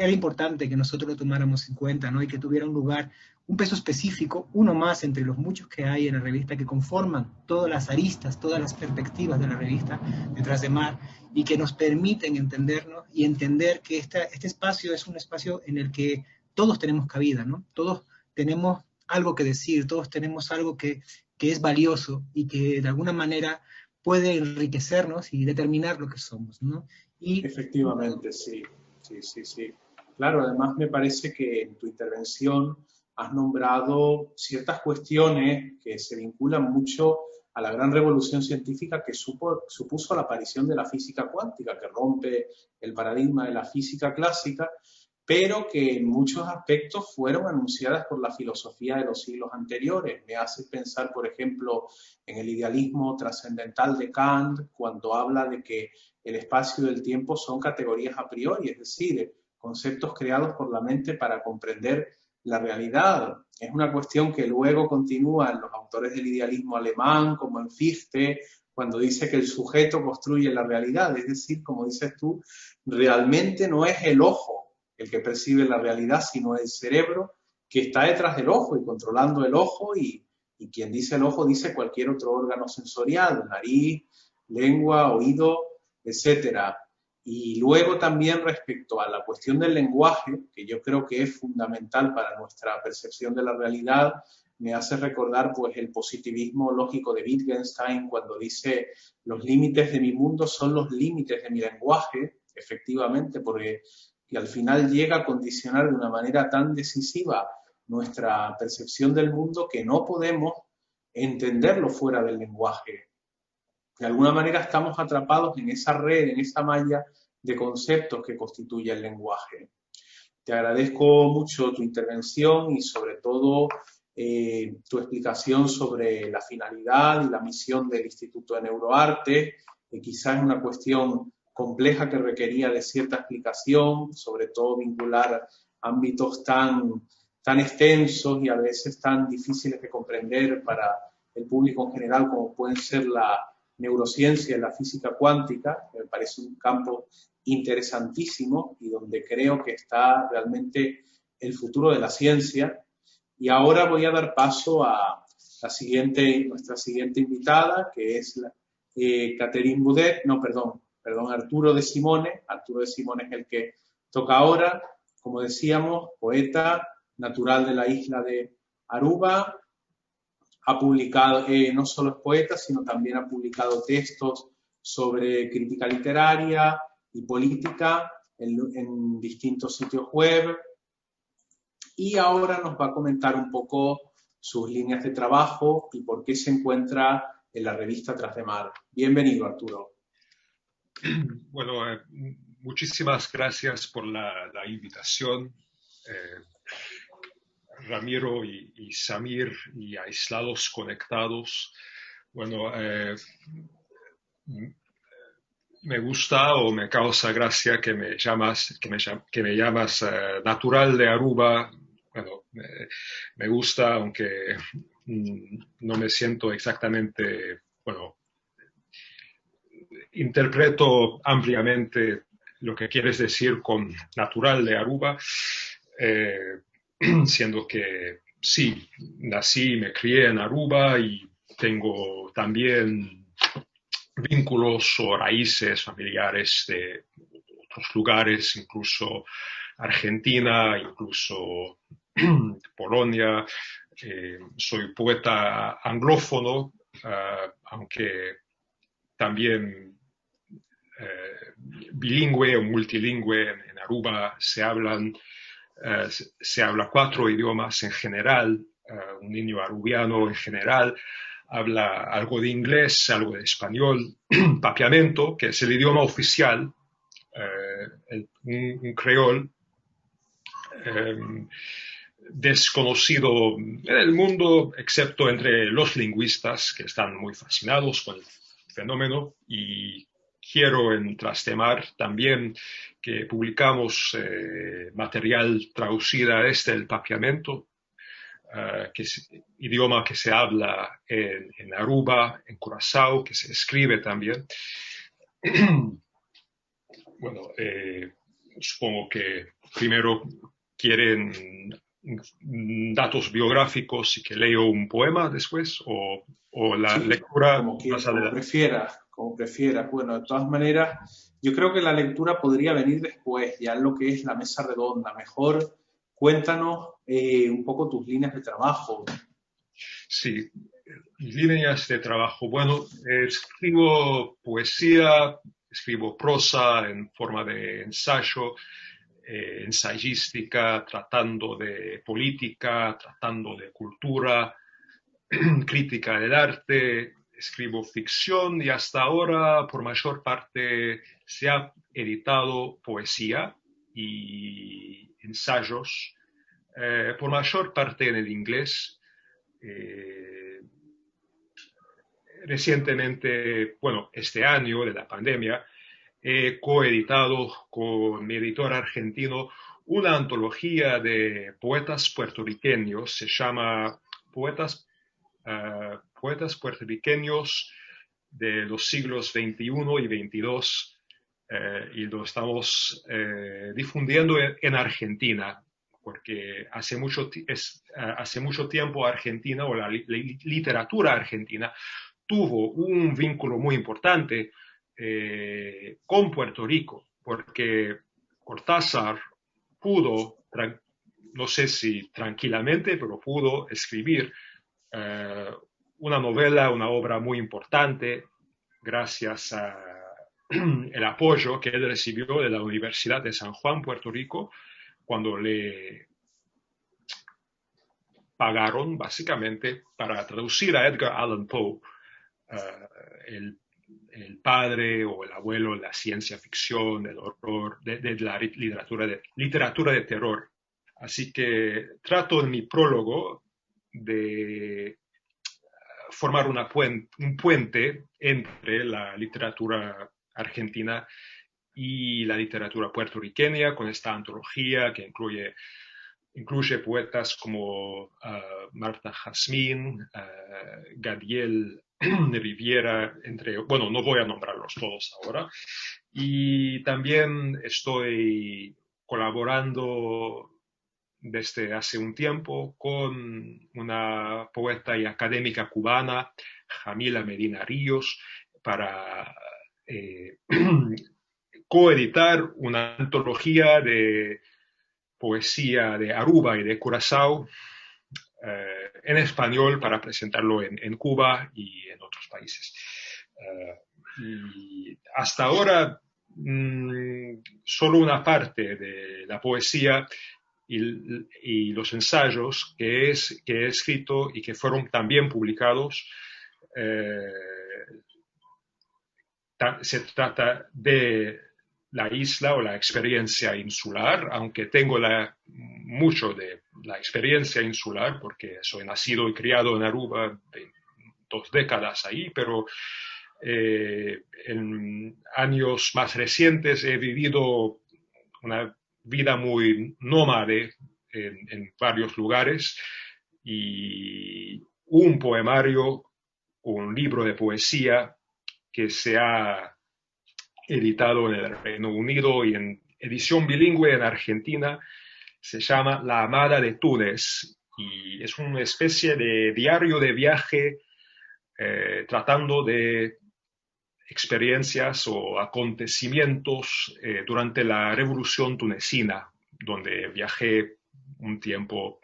importante que nosotros lo tomáramos en cuenta, ¿no? Y que tuviera un lugar un peso específico, uno más entre los muchos que hay en la revista, que conforman todas las aristas, todas las perspectivas de la revista Detrás de Mar, y que nos permiten entendernos y entender que este espacio es un espacio en el que todos tenemos cabida, ¿no? Todos tenemos algo que decir, todos tenemos algo que es valioso y que de alguna manera puede enriquecernos y determinar lo que somos, ¿no? Y, efectivamente, sí, sí, sí, sí. Claro, además me parece que en tu intervención has nombrado ciertas cuestiones que se vinculan mucho a la gran revolución científica que supuso la aparición de la física cuántica, que rompe el paradigma de la física clásica, pero que en muchos aspectos fueron anunciadas por la filosofía de los siglos anteriores. Me hace pensar, por ejemplo, en el idealismo trascendental de Kant, cuando habla de que el espacio y el tiempo son categorías a priori, es decir, conceptos creados por la mente para comprender la realidad. Es una cuestión que luego continúa en los autores del idealismo alemán, como en Fichte, cuando dice que el sujeto construye la realidad, es decir, como dices tú, realmente no es el ojo el que percibe la realidad, sino el cerebro que está detrás del ojo y controlando el ojo, y quien dice el ojo dice cualquier otro órgano sensorial, nariz, lengua, oído, etcétera. Y luego también respecto a la cuestión del lenguaje, que yo creo que es fundamental para nuestra percepción de la realidad, me hace recordar pues el positivismo lógico de Wittgenstein cuando dice los límites de mi mundo son los límites de mi lenguaje, efectivamente, porque que al final llega a condicionar de una manera tan decisiva nuestra percepción del mundo que no podemos entenderlo fuera del lenguaje. De alguna manera estamos atrapados en esa red, en esa malla de conceptos que constituye el lenguaje. Te agradezco mucho tu intervención y sobre todo tu explicación sobre la finalidad y la misión del Instituto de Neuroarte, que quizás es una cuestión compleja que requería de cierta explicación, sobre todo vincular ámbitos tan extensos y a veces tan difíciles de comprender para el público en general como pueden ser la neurociencia y la física cuántica, que me parece un campo interesantísimo y donde creo que está realmente el futuro de la ciencia. Y ahora voy a dar paso a nuestra siguiente invitada, que es Catherine Boudet, no, perdón, Arturo de Simone. Arturo de Simone es el que toca ahora, como decíamos, poeta, natural de la isla de Aruba. Ha publicado, no solo es poeta, sino también ha publicado textos sobre crítica literaria y política en distintos sitios web. Y ahora nos va a comentar un poco sus líneas de trabajo y por qué se encuentra en la revista Tras de Mar. Bienvenido, Arturo. Bueno, muchísimas gracias por la invitación. Ramiro y Samir y Aislados Conectados. Bueno, me gusta o me causa gracia que me llamas natural de Aruba. Bueno, me gusta, aunque no me siento exactamente, bueno, interpreto ampliamente lo que quieres decir con natural de Aruba, siendo que sí, nací y me crié en Aruba y tengo también vínculos o raíces familiares de otros lugares, incluso Argentina, incluso Polonia. Soy poeta anglófono, aunque también bilingüe o multilingüe. En Aruba se habla 4 idiomas en general. Un niño arubiano en general habla algo de inglés, algo de español, papiamento, que es el idioma oficial, un creol desconocido en el mundo, excepto entre los lingüistas que están muy fascinados con el fenómeno. Y quiero en Tras de Mar también que publicamos material traducido a el papiamento, que es idioma que se habla en Aruba, en Curazao, que se escribe también. Bueno, supongo que primero quieren datos biográficos y que leo un poema después, o la lectura más adelante. Como prefieras. Bueno, de todas maneras, yo creo que la lectura podría venir después, ya en lo que es la mesa redonda. Mejor cuéntanos un poco tus líneas de trabajo. Sí, líneas de trabajo. Bueno, escribo poesía, escribo prosa en forma de ensayo, ensayística, tratando de política, tratando de cultura, crítica del arte, escribo ficción y hasta ahora, por mayor parte, se ha editado poesía y ensayos, por mayor parte en el inglés. Recientemente, bueno, este año de la pandemia, he coeditado con mi editor argentino una antología de poetas puertorriqueños, se llama Poetas puertorriqueños de los siglos XXI y XXII, y lo estamos difundiendo en Argentina, porque hace mucho tiempo Argentina, o la literatura argentina, tuvo un vínculo muy importante con Puerto Rico, porque Cortázar pudo, no sé si tranquilamente, pero pudo escribir una novela, una obra muy importante, gracias al apoyo que él recibió de la Universidad de San Juan, Puerto Rico, cuando le pagaron básicamente para traducir a Edgar Allan Poe, el padre o el abuelo de la ciencia ficción, del horror, de la literatura de terror. Así que trato en mi prólogo de formar un puente entre la literatura argentina y la literatura puertorriqueña, con esta antología que incluye poetas como Marta Jazmín, Gadiel Riviera, bueno, no voy a nombrarlos todos ahora. Y también estoy colaborando desde hace un tiempo con una poeta y académica cubana, Jamila Medina Ríos, para coeditar una antología de poesía de Aruba y de Curazao en español para presentarlo en Cuba y en otros países. Y hasta ahora solo una parte de la poesía y los ensayos que he escrito y que fueron también publicados, se trata de la isla o la experiencia insular, aunque tengo mucho de la experiencia insular, porque soy nacido y criado en Aruba, 2 décadas ahí, pero en años más recientes he vivido una vida muy nómade en varios lugares, y un poemario, un libro de poesía que se ha editado en el Reino Unido y en edición bilingüe en Argentina, se llama La Amada de Túnez, y es una especie de diario de viaje tratando de experiencias o acontecimientos durante la Revolución Tunecina, donde viajé un tiempo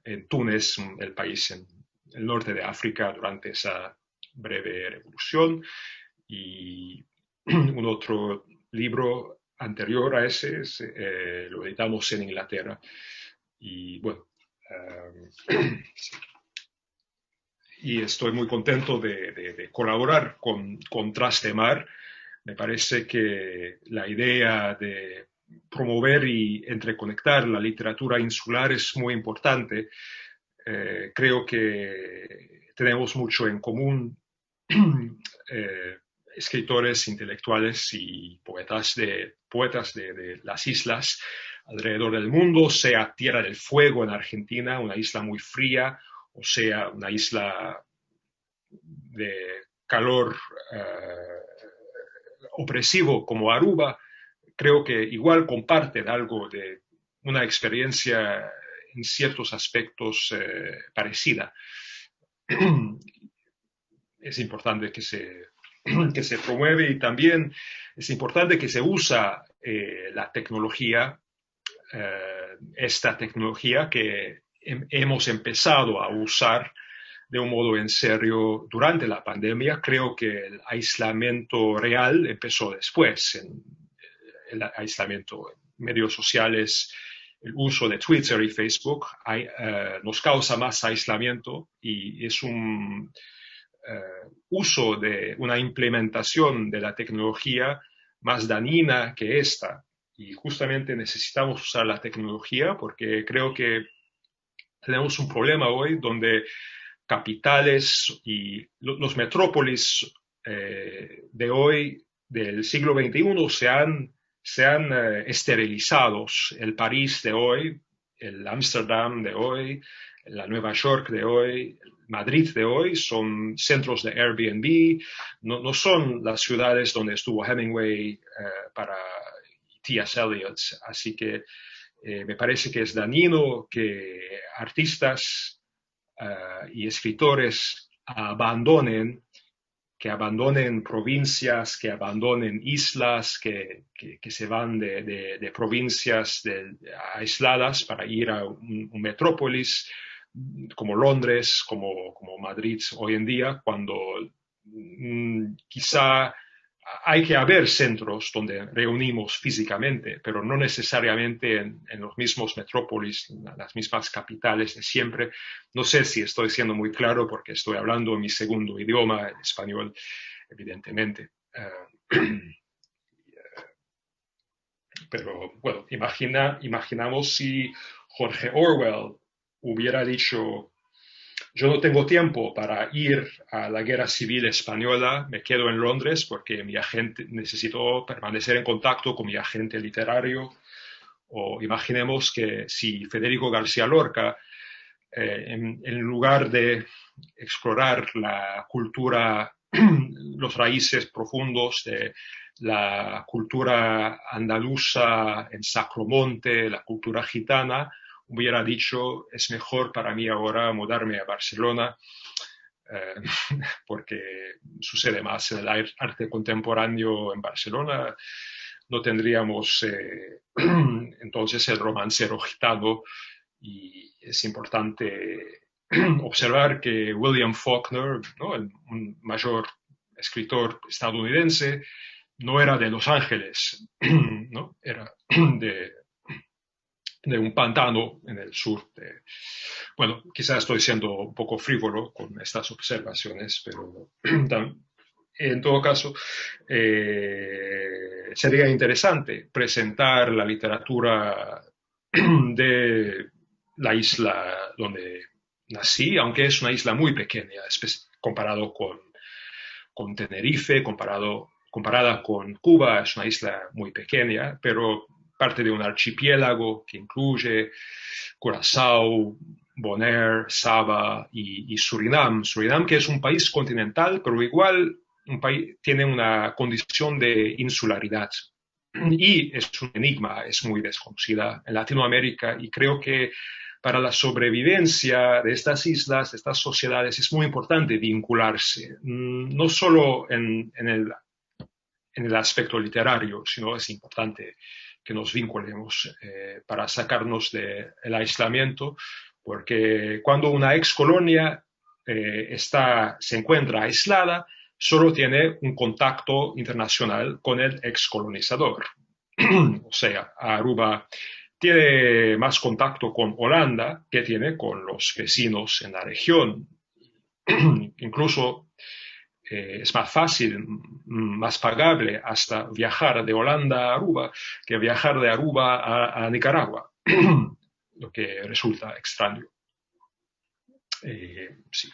en Túnez, el país en el norte de África, durante esa breve revolución. Y un otro libro anterior a ese lo editamos en Inglaterra. Y bueno, y estoy muy contento de colaborar con Trastemar. Me parece que la idea de promover y entreconectar la literatura insular es muy importante. Creo que tenemos mucho en común, escritores, intelectuales y poetas de las islas alrededor del mundo, sea Tierra del Fuego en Argentina, una isla muy fría, o sea una isla de calor opresivo como Aruba. Creo que igual comparten algo de una experiencia en ciertos aspectos parecida. Es importante que se promueve y también es importante que se usa la tecnología, esta tecnología que hemos empezado a usar de un modo en serio durante la pandemia. Creo que el aislamiento real empezó después, el aislamiento en medios sociales. El uso de Twitter y Facebook nos causa más aislamiento y es un uso de una implementación de la tecnología más dañina que esta. Y justamente necesitamos usar la tecnología porque creo que tenemos un problema hoy donde capitales y los metrópolis de hoy, del siglo XXI, se han esterilizados. El París de hoy, el Ámsterdam de hoy, la Nueva York de hoy, Madrid de hoy son centros de Airbnb, no son las ciudades donde estuvo Hemingway para T.S. Eliot. Así que me parece que es dañino que artistas y escritores abandonen provincias, que abandonen islas, que se van de provincias aisladas para ir a un metrópolis como Londres, como Madrid hoy en día, cuando quizá hay que haber centros donde reunimos físicamente, pero no necesariamente en los mismos metrópolis, las mismas capitales de siempre. No sé si estoy siendo muy claro porque estoy hablando en mi segundo idioma, el español, evidentemente. Pero bueno, imaginamos si George Orwell hubiera dicho: yo no tengo tiempo para ir a la Guerra Civil Española, me quedo en Londres porque necesito permanecer en contacto con mi agente literario. O imaginemos que si Federico García Lorca, en lugar de explorar la cultura, los raíces profundos de la cultura andaluza en Sacromonte, la cultura gitana, hubiera dicho: es mejor para mí ahora mudarme a Barcelona porque sucede más en el arte contemporáneo en Barcelona. No tendríamos entonces el romancero gitano, y es importante observar que William Faulkner, ¿no?, un mayor escritor estadounidense, no era de Los Ángeles, ¿no? Era de un pantano en el sur. Bueno, quizás estoy siendo un poco frívolo con estas observaciones, pero en todo caso sería interesante presentar la literatura de la isla donde nací, aunque es una isla muy pequeña comparado con Tenerife, comparada con Cuba, es una isla muy pequeña, pero parte de un archipiélago que incluye Curazao, Bonaire, Saba y Surinam. Surinam, que es un país continental, pero igual tiene una condición de insularidad. Y es un enigma, es muy desconocida en Latinoamérica, y creo que para la sobrevivencia de estas islas, de estas sociedades, es muy importante vincularse, no solo en el aspecto literario, sino es importante que nos vinculemos para sacarnos del aislamiento, porque cuando una excolonia se encuentra aislada, solo tiene un contacto internacional con el excolonizador. O sea, Aruba tiene más contacto con Holanda que tiene con los vecinos en la región. Incluso es más fácil, más pagable hasta viajar de Holanda a Aruba que viajar de Aruba a Nicaragua, lo que resulta extraño. Sí.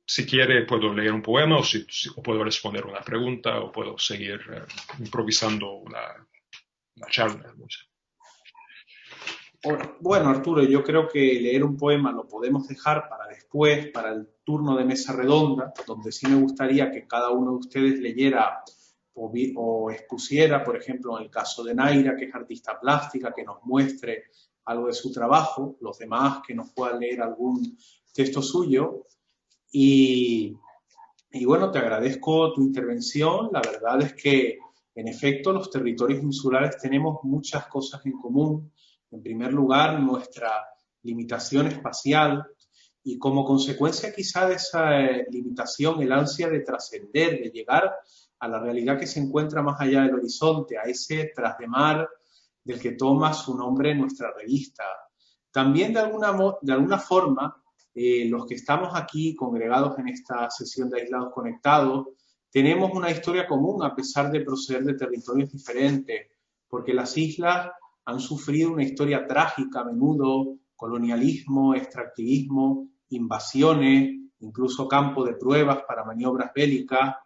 Si quiere, puedo leer un poema, o puedo responder una pregunta, o puedo seguir improvisando una charla. No sé. Bueno, Arturo, yo creo que leer un poema lo podemos dejar para después, para el turno de mesa redonda, donde sí me gustaría que cada uno de ustedes leyera o expusiera, por ejemplo, en el caso de Naira, que es artista plástica, que nos muestre algo de su trabajo, los demás que nos puedan leer algún texto suyo. Y bueno, te agradezco tu intervención. La verdad es que, en efecto, los territorios insulares tenemos muchas cosas en común. En primer lugar, nuestra limitación espacial y, como consecuencia quizá de esa limitación, el ansia de trascender, de llegar a la realidad que se encuentra más allá del horizonte, a ese trasdemar del que toma su nombre nuestra revista. También, de alguna forma, los que estamos aquí congregados en esta sesión de Aislados Conectados, tenemos una historia común a pesar de proceder de territorios diferentes, porque las islas han sufrido una historia trágica a menudo, colonialismo, extractivismo, invasiones, incluso campo de pruebas para maniobras bélicas,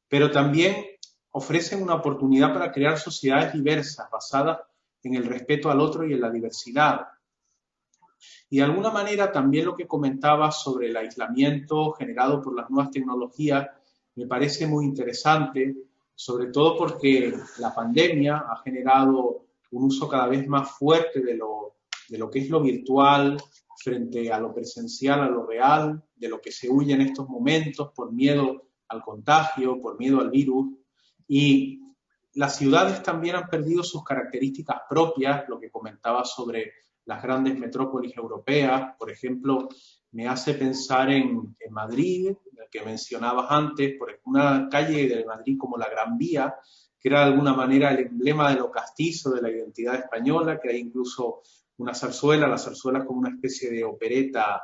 pero también ofrecen una oportunidad para crear sociedades diversas, basadas en el respeto al otro y en la diversidad. Y de alguna manera también lo que comentabas sobre el aislamiento generado por las nuevas tecnologías me parece muy interesante, sobre todo porque la pandemia ha generado un uso cada vez más fuerte de lo que es lo virtual frente a lo presencial, a lo real, de lo que se huye en estos momentos por miedo al contagio, por miedo al virus. Y las ciudades también han perdido sus características propias, lo que comentaba sobre las grandes metrópolis europeas, por ejemplo, me hace pensar en Madrid, el que mencionabas antes, por una calle de Madrid como la Gran Vía, que era de alguna manera el emblema de lo castizo, de la identidad española, que hay incluso una zarzuela, la zarzuela es como una especie de opereta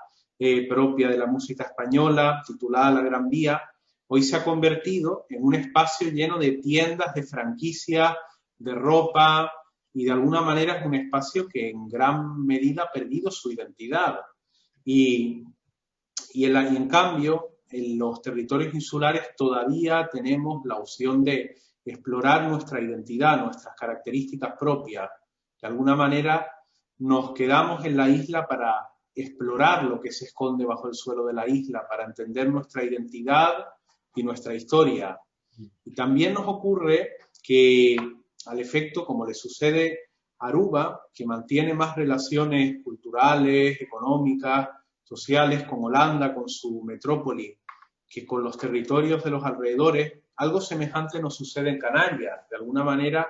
propia de la música española, titulada La Gran Vía. Hoy se ha convertido en un espacio lleno de tiendas, de franquicias, de ropa, y de alguna manera es un espacio que en gran medida ha perdido su identidad. Y en cambio, en los territorios insulares todavía tenemos la opción de explorar nuestra identidad, nuestras características propias. De alguna manera nos quedamos en la isla para explorar lo que se esconde bajo el suelo de la isla, para entender nuestra identidad y nuestra historia. Y también nos ocurre que, al efecto, como le sucede a Aruba, que mantiene más relaciones culturales, económicas, sociales con Holanda, con su metrópoli, que con los territorios de los alrededores, algo semejante nos sucede en Canarias. De alguna manera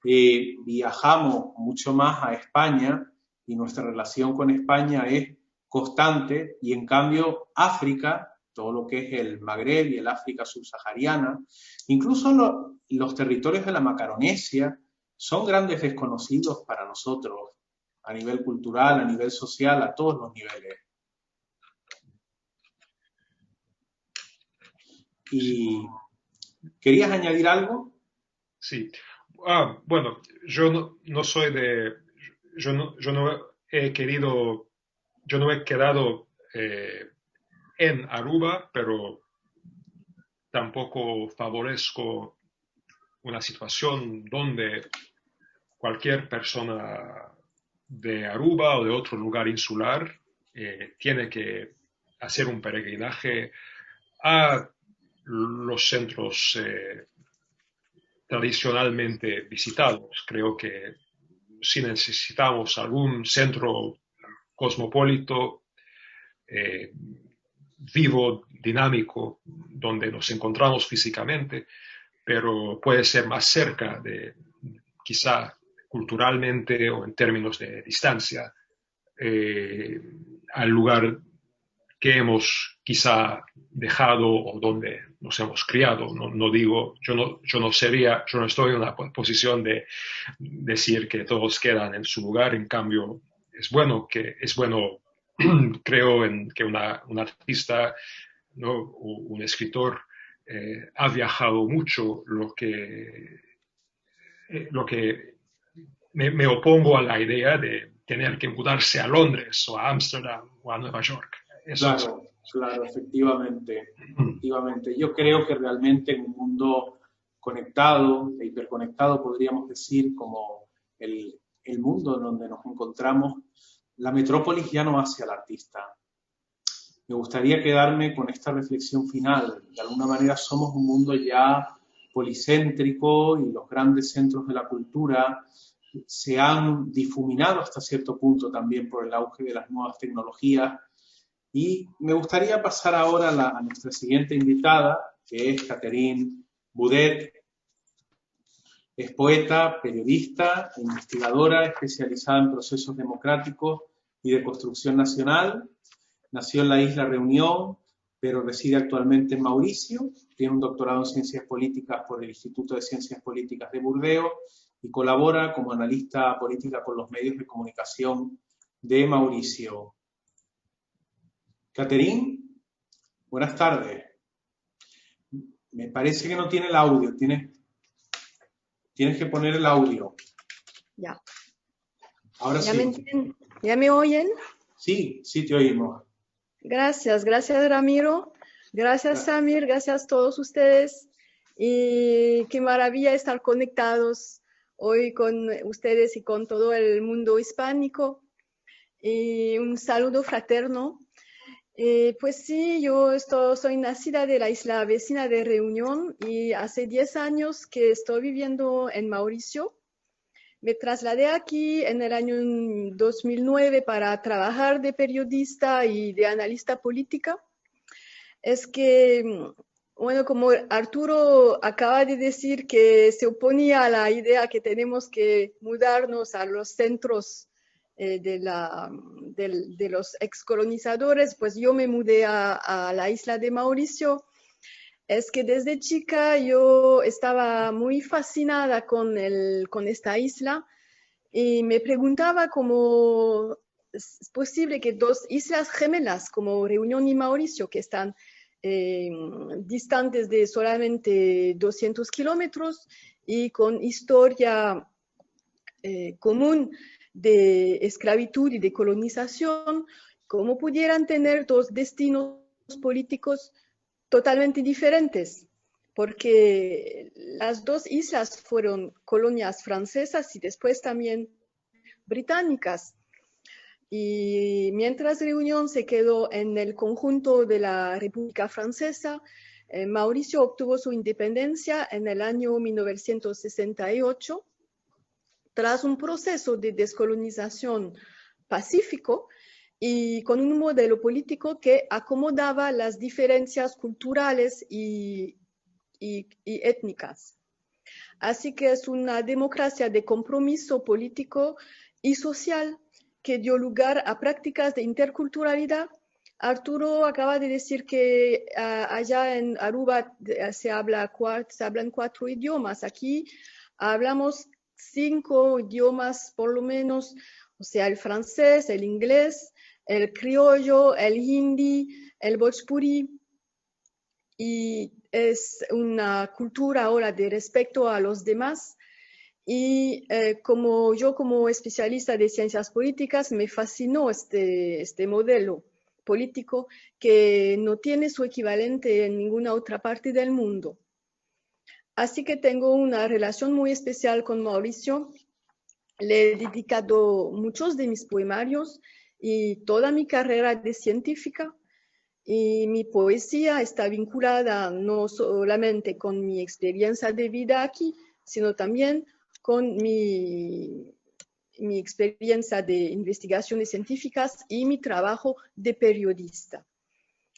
viajamos mucho más a España y nuestra relación con España es constante, y en cambio África, todo lo que es el Magreb y el África subsahariana, incluso los territorios de la Macaronesia, son grandes desconocidos para nosotros, a nivel cultural, a nivel social, a todos los niveles. ¿Y querías añadir algo? Sí. Bueno, yo no soy de... Yo no he quedado en Aruba, pero tampoco favorezco una situación donde cualquier persona de Aruba o de otro lugar insular tiene que hacer un peregrinaje a los centros tradicionalmente visitados. Creo que si necesitamos algún centro cosmopolito, vivo, dinámico, donde nos encontramos físicamente, pero puede ser más cerca de, quizá culturalmente o en términos de distancia, al lugar que hemos quizá dejado o donde nos hemos criado. No digo, yo no estoy en una posición de decir que todos quedan en su lugar. En cambio, es bueno, creo en que un artista, ¿no?, un escritor ha viajado mucho, lo que me opongo a la idea de tener que mudarse a Londres o a Ámsterdam o a Nueva York. Claro, efectivamente. Yo creo que realmente en un mundo conectado, e hiperconectado, podríamos decir, como el mundo en donde nos encontramos, la metrópolis ya no hace al artista. Me gustaría quedarme con esta reflexión final. De alguna manera somos un mundo ya policéntrico y los grandes centros de la cultura se han difuminado hasta cierto punto también por el auge de las nuevas tecnologías. Y me gustaría pasar ahora a nuestra siguiente invitada, que es Catherine Boudet. Es poeta, periodista, investigadora especializada en procesos democráticos y de construcción nacional. Nació en la isla Reunión, pero reside actualmente en Mauricio. Tiene un doctorado en Ciencias Políticas por el Instituto de Ciencias Políticas de Burdeos y colabora como analista política con los medios de comunicación de Mauricio. Catherine, buenas tardes. Me parece que no tiene el audio. Tienes que poner el audio. Ya. Ahora ¿Ya sí. ¿Ya me oyen? Sí, sí te oímos. Gracias Ramiro. Gracias Samir, gracias a todos ustedes. Y qué maravilla estar conectados hoy con ustedes y con todo el mundo hispánico. Y un saludo fraterno. Pues sí, yo soy nacida de la isla vecina de Reunión y hace 10 años que estoy viviendo en Mauricio. Me trasladé aquí en el año 2009 para trabajar de periodista y de analista política. Es que, bueno, como Arturo acaba de decir que se oponía a la idea que tenemos que mudarnos a los centros de los excolonizadores, pues yo me mudé a la isla de Mauricio. Es que desde chica yo estaba muy fascinada con esta isla y me preguntaba cómo es posible que dos islas gemelas como Reunión y Mauricio, que están distantes de solamente 200 kilómetros y con historia común de esclavitud y de colonización, cómo pudieran tener dos destinos políticos totalmente diferentes, porque las dos islas fueron colonias francesas y después también británicas. Y mientras Reunión se quedó en el conjunto de la República Francesa, Mauricio obtuvo su independencia en el año 1968 tras un proceso de descolonización pacífico y con un modelo político que acomodaba las diferencias culturales y étnicas. Así que es una democracia de compromiso político y social que dio lugar a prácticas de interculturalidad. Arturo acaba de decir que allá en Aruba se hablan 4 idiomas. Aquí hablamos 5 idiomas por lo menos, o sea, el francés, el inglés, el criollo, el hindi, el bhojpuri. Y es una cultura ahora de respeto a los demás. Y como especialista de ciencias políticas me fascinó este modelo político que no tiene su equivalente en ninguna otra parte del mundo. Así que tengo una relación muy especial con Mauricio. Le he dedicado muchos de mis poemarios y toda mi carrera de científica. Y mi poesía está vinculada no solamente con mi experiencia de vida aquí, sino también con mi experiencia de investigaciones científicas y mi trabajo de periodista.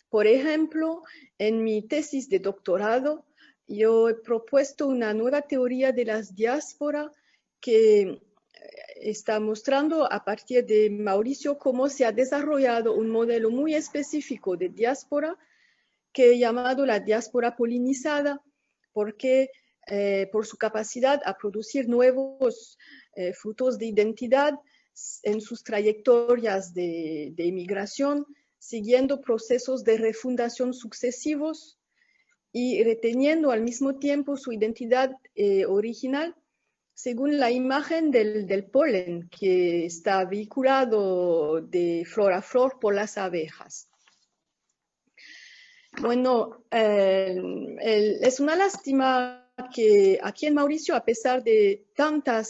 Por ejemplo, en mi tesis de doctorado, yo he propuesto una nueva teoría de las diásporas que está mostrando a partir de Mauricio cómo se ha desarrollado un modelo muy específico de diáspora que he llamado la diáspora polinizada, porque por su capacidad a producir nuevos frutos de identidad en sus trayectorias de inmigración, siguiendo procesos de refundación sucesivos y reteniendo al mismo tiempo su identidad original según la imagen del polen que está vinculado de flor a flor por las abejas. Bueno, es una lástima que aquí en Mauricio, a pesar de tanta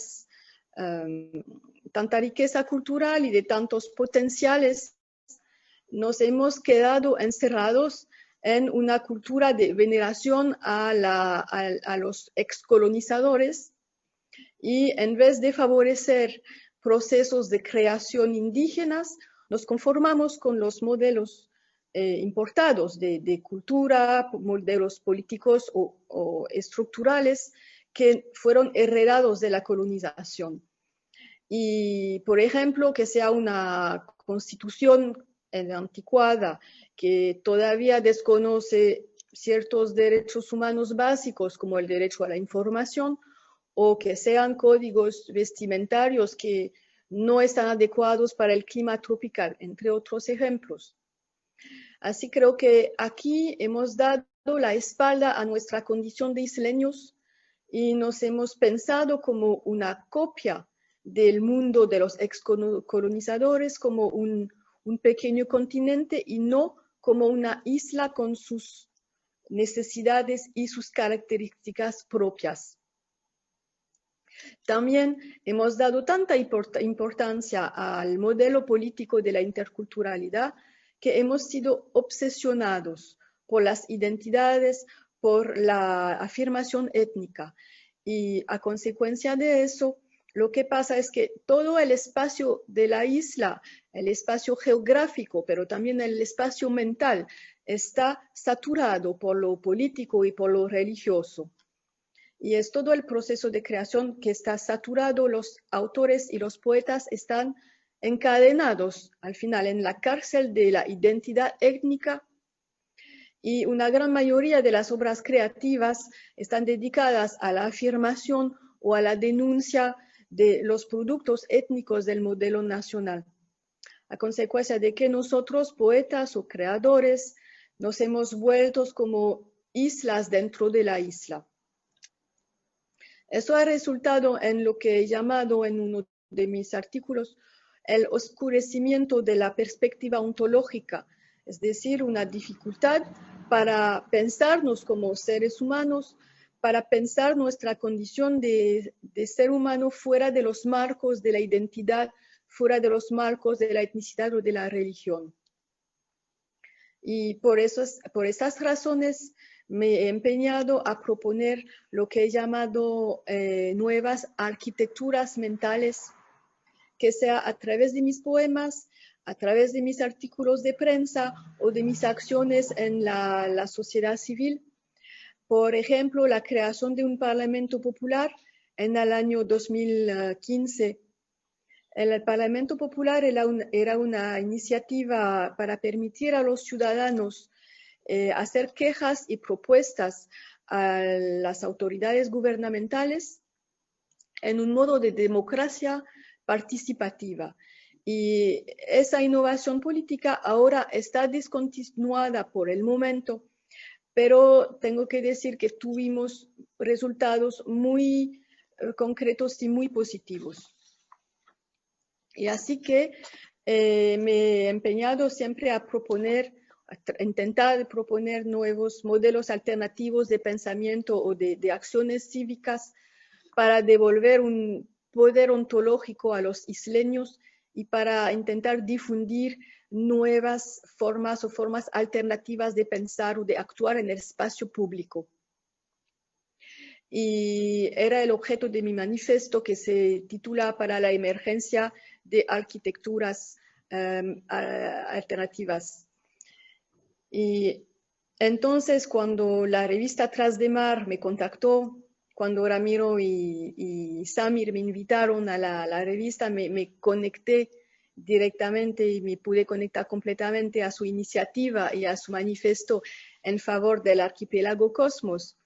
riqueza cultural y de tantos potenciales, nos hemos quedado encerrados en una cultura de veneración a los excolonizadores, y en vez de favorecer procesos de creación indígenas, nos conformamos con los modelos importados de cultura, modelos políticos o estructurales que fueron heredados de la colonización. Y, por ejemplo, que sea una constitución anticuada que todavía desconoce ciertos derechos humanos básicos como el derecho a la información, o que sean códigos vestimentarios que no están adecuados para el clima tropical, entre otros ejemplos. Así creo que aquí hemos dado la espalda a nuestra condición de isleños y nos hemos pensado como una copia del mundo de los excolonizadores, como un pequeño continente y no como una isla con sus necesidades y sus características propias. También hemos dado tanta importancia al modelo político de la interculturalidad que hemos sido obsesionados por las identidades, por la afirmación étnica. Y a consecuencia de eso, lo que pasa es que todo el espacio de la isla, el espacio geográfico, pero también el espacio mental, está saturado por lo político y por lo religioso. Y es todo el proceso de creación que está saturado. Los autores y los poetas están encadenados al final en la cárcel de la identidad étnica, y una gran mayoría de las obras creativas están dedicadas a la afirmación o a la denuncia de los productos étnicos del modelo nacional, a consecuencia de que nosotros, poetas o creadores, nos hemos vuelto como islas dentro de la isla. Eso ha resultado en lo que he llamado en uno de mis artículos el oscurecimiento de la perspectiva ontológica, es decir, una dificultad para pensarnos como seres humanos, para pensar nuestra condición de ser humano fuera de los marcos de la identidad, fuera de los marcos de la etnicidad o de la religión. Y por esas razones me he empeñado a proponer lo que he llamado nuevas arquitecturas mentales, que sea a través de mis poemas, a través de mis artículos de prensa o de mis acciones en la sociedad civil. Por ejemplo, la creación de un Parlamento Popular en el año 2015. El Parlamento Popular era una iniciativa para permitir a los ciudadanos hacer quejas y propuestas a las autoridades gubernamentales en un modo de democracia participativa. Y esa innovación política ahora está discontinuada por el momento, pero tengo que decir que tuvimos resultados muy concretos y muy positivos. Y así que me he empeñado siempre a intentar proponer nuevos modelos alternativos de pensamiento o de acciones cívicas para devolver un poder ontológico a los isleños y para intentar difundir nuevas formas o formas alternativas de pensar o de actuar en el espacio público. Y era el objeto de mi manifiesto, que se titula Para la emergencia de arquitecturas alternativas. Y entonces, cuando la revista Tras de Mar me contactó, cuando Ramiro y Samir me invitaron a la revista, me conecté directamente y me pude conectar completamente a su iniciativa y a su manifiesto en favor del archipiélago Cosmos,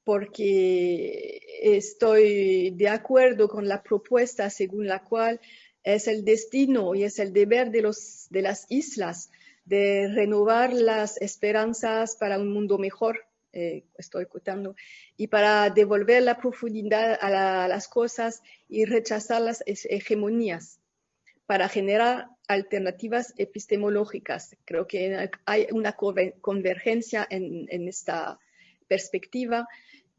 porque estoy de acuerdo con la propuesta según la cual es el destino y es el deber de las islas de renovar las esperanzas para un mundo mejor, estoy contando, y para devolver la profundidad a las cosas y rechazar las hegemonías, para generar alternativas epistemológicas. Creo que hay una convergencia en esta perspectiva,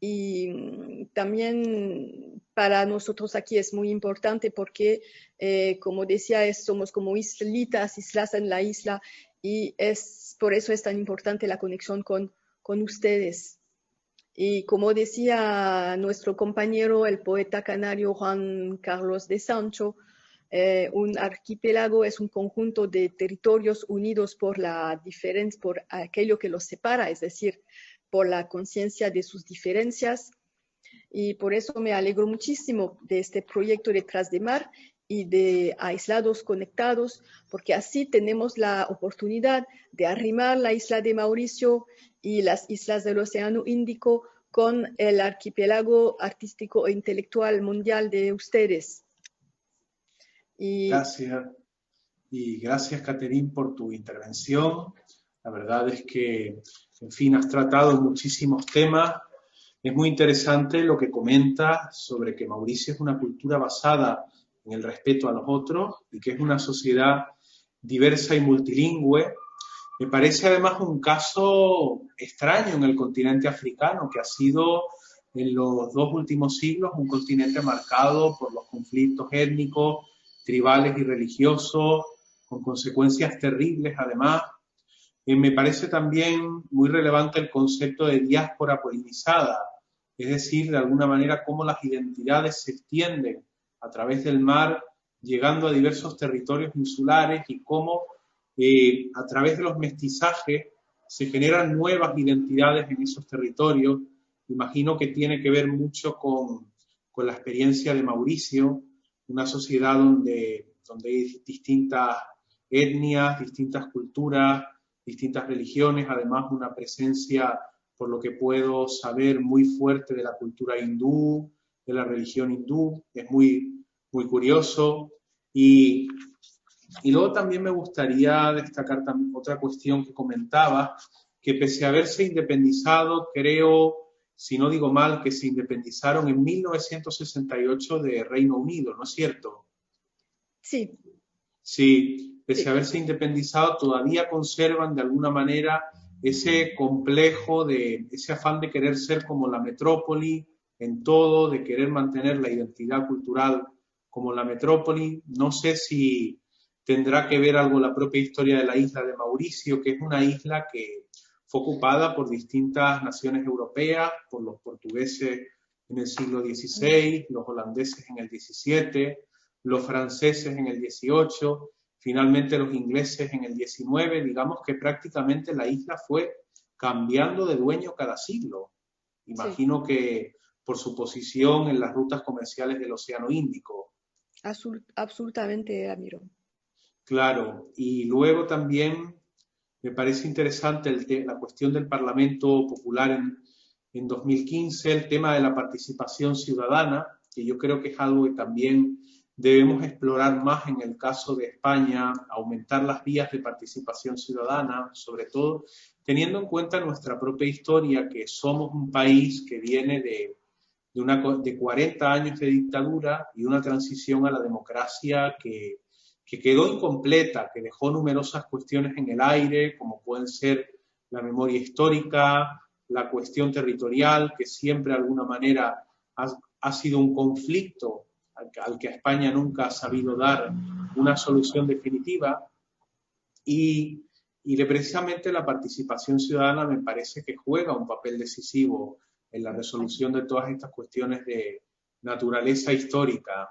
y también para nosotros aquí es muy importante porque, como decía, somos como islitas, islas en la isla, y por eso es tan importante la conexión con ustedes. Y como decía nuestro compañero, el poeta canario Juan Carlos de Sancho, un archipiélago es un conjunto de territorios unidos por por aquello que los separa, es decir, por la conciencia de sus diferencias. Y por eso me alegro muchísimo de este proyecto Detrás de Mar y de Aislados Conectados, porque así tenemos la oportunidad de arrimar la isla de Mauricio y las islas del Océano Índico con el archipiélago artístico e intelectual mundial de ustedes. Gracias. Y gracias, Catherine, por tu intervención. La verdad es que, en fin, has tratado muchísimos temas. Es muy interesante lo que comentas sobre que Mauricio es una cultura basada en el respeto a los otros y que es una sociedad diversa y multilingüe. Me parece además un caso extraño en el continente africano, que ha sido en los 2 últimos siglos un continente marcado por los conflictos étnicos, tribales y religiosos, con consecuencias terribles además. Me parece también muy relevante el concepto de diáspora polinizada, es decir, de alguna manera cómo las identidades se extienden a través del mar, llegando a diversos territorios insulares y cómo a través de los mestizajes se generan nuevas identidades en esos territorios. Imagino que tiene que ver mucho con la experiencia de Mauricio, una sociedad donde hay distintas etnias, distintas culturas, distintas religiones, además una presencia, por lo que puedo saber, muy fuerte de la cultura hindú, de la religión hindú. Es muy, muy curioso. Y luego también me gustaría destacar también otra cuestión que comentaba, que pese a haberse independizado, creo, si no digo mal, que se independizaron en 1968 de Reino Unido, ¿no es cierto? Sí. Sí, pese a haberse independizado, todavía conservan de alguna manera ese complejo, ese afán de querer ser como la metrópoli en todo, de querer mantener la identidad cultural como la metrópoli. No sé si tendrá que ver algo la propia historia de la isla de Mauricio, que es una isla que fue ocupada por distintas naciones europeas, por los portugueses en el siglo XVI, los holandeses en el XVII, los franceses en el XVIII, finalmente los ingleses en el XIX. Digamos que prácticamente la isla fue cambiando de dueño cada siglo. Imagino que por su posición en las rutas comerciales del Océano Índico. Absolutamente, Ramiro. Claro, y luego también me parece interesante la cuestión del Parlamento Popular en 2015, el tema de la participación ciudadana, que yo creo que es algo que también debemos explorar más en el caso de España, aumentar las vías de participación ciudadana, sobre todo teniendo en cuenta nuestra propia historia, que somos un país que viene de 40 años de dictadura y una transición a la democracia que quedó incompleta, que dejó numerosas cuestiones en el aire, como pueden ser la memoria histórica, la cuestión territorial, que siempre de alguna manera ha sido un conflicto al que España nunca ha sabido dar una solución definitiva, y precisamente la participación ciudadana me parece que juega un papel decisivo en la resolución de todas estas cuestiones de naturaleza histórica.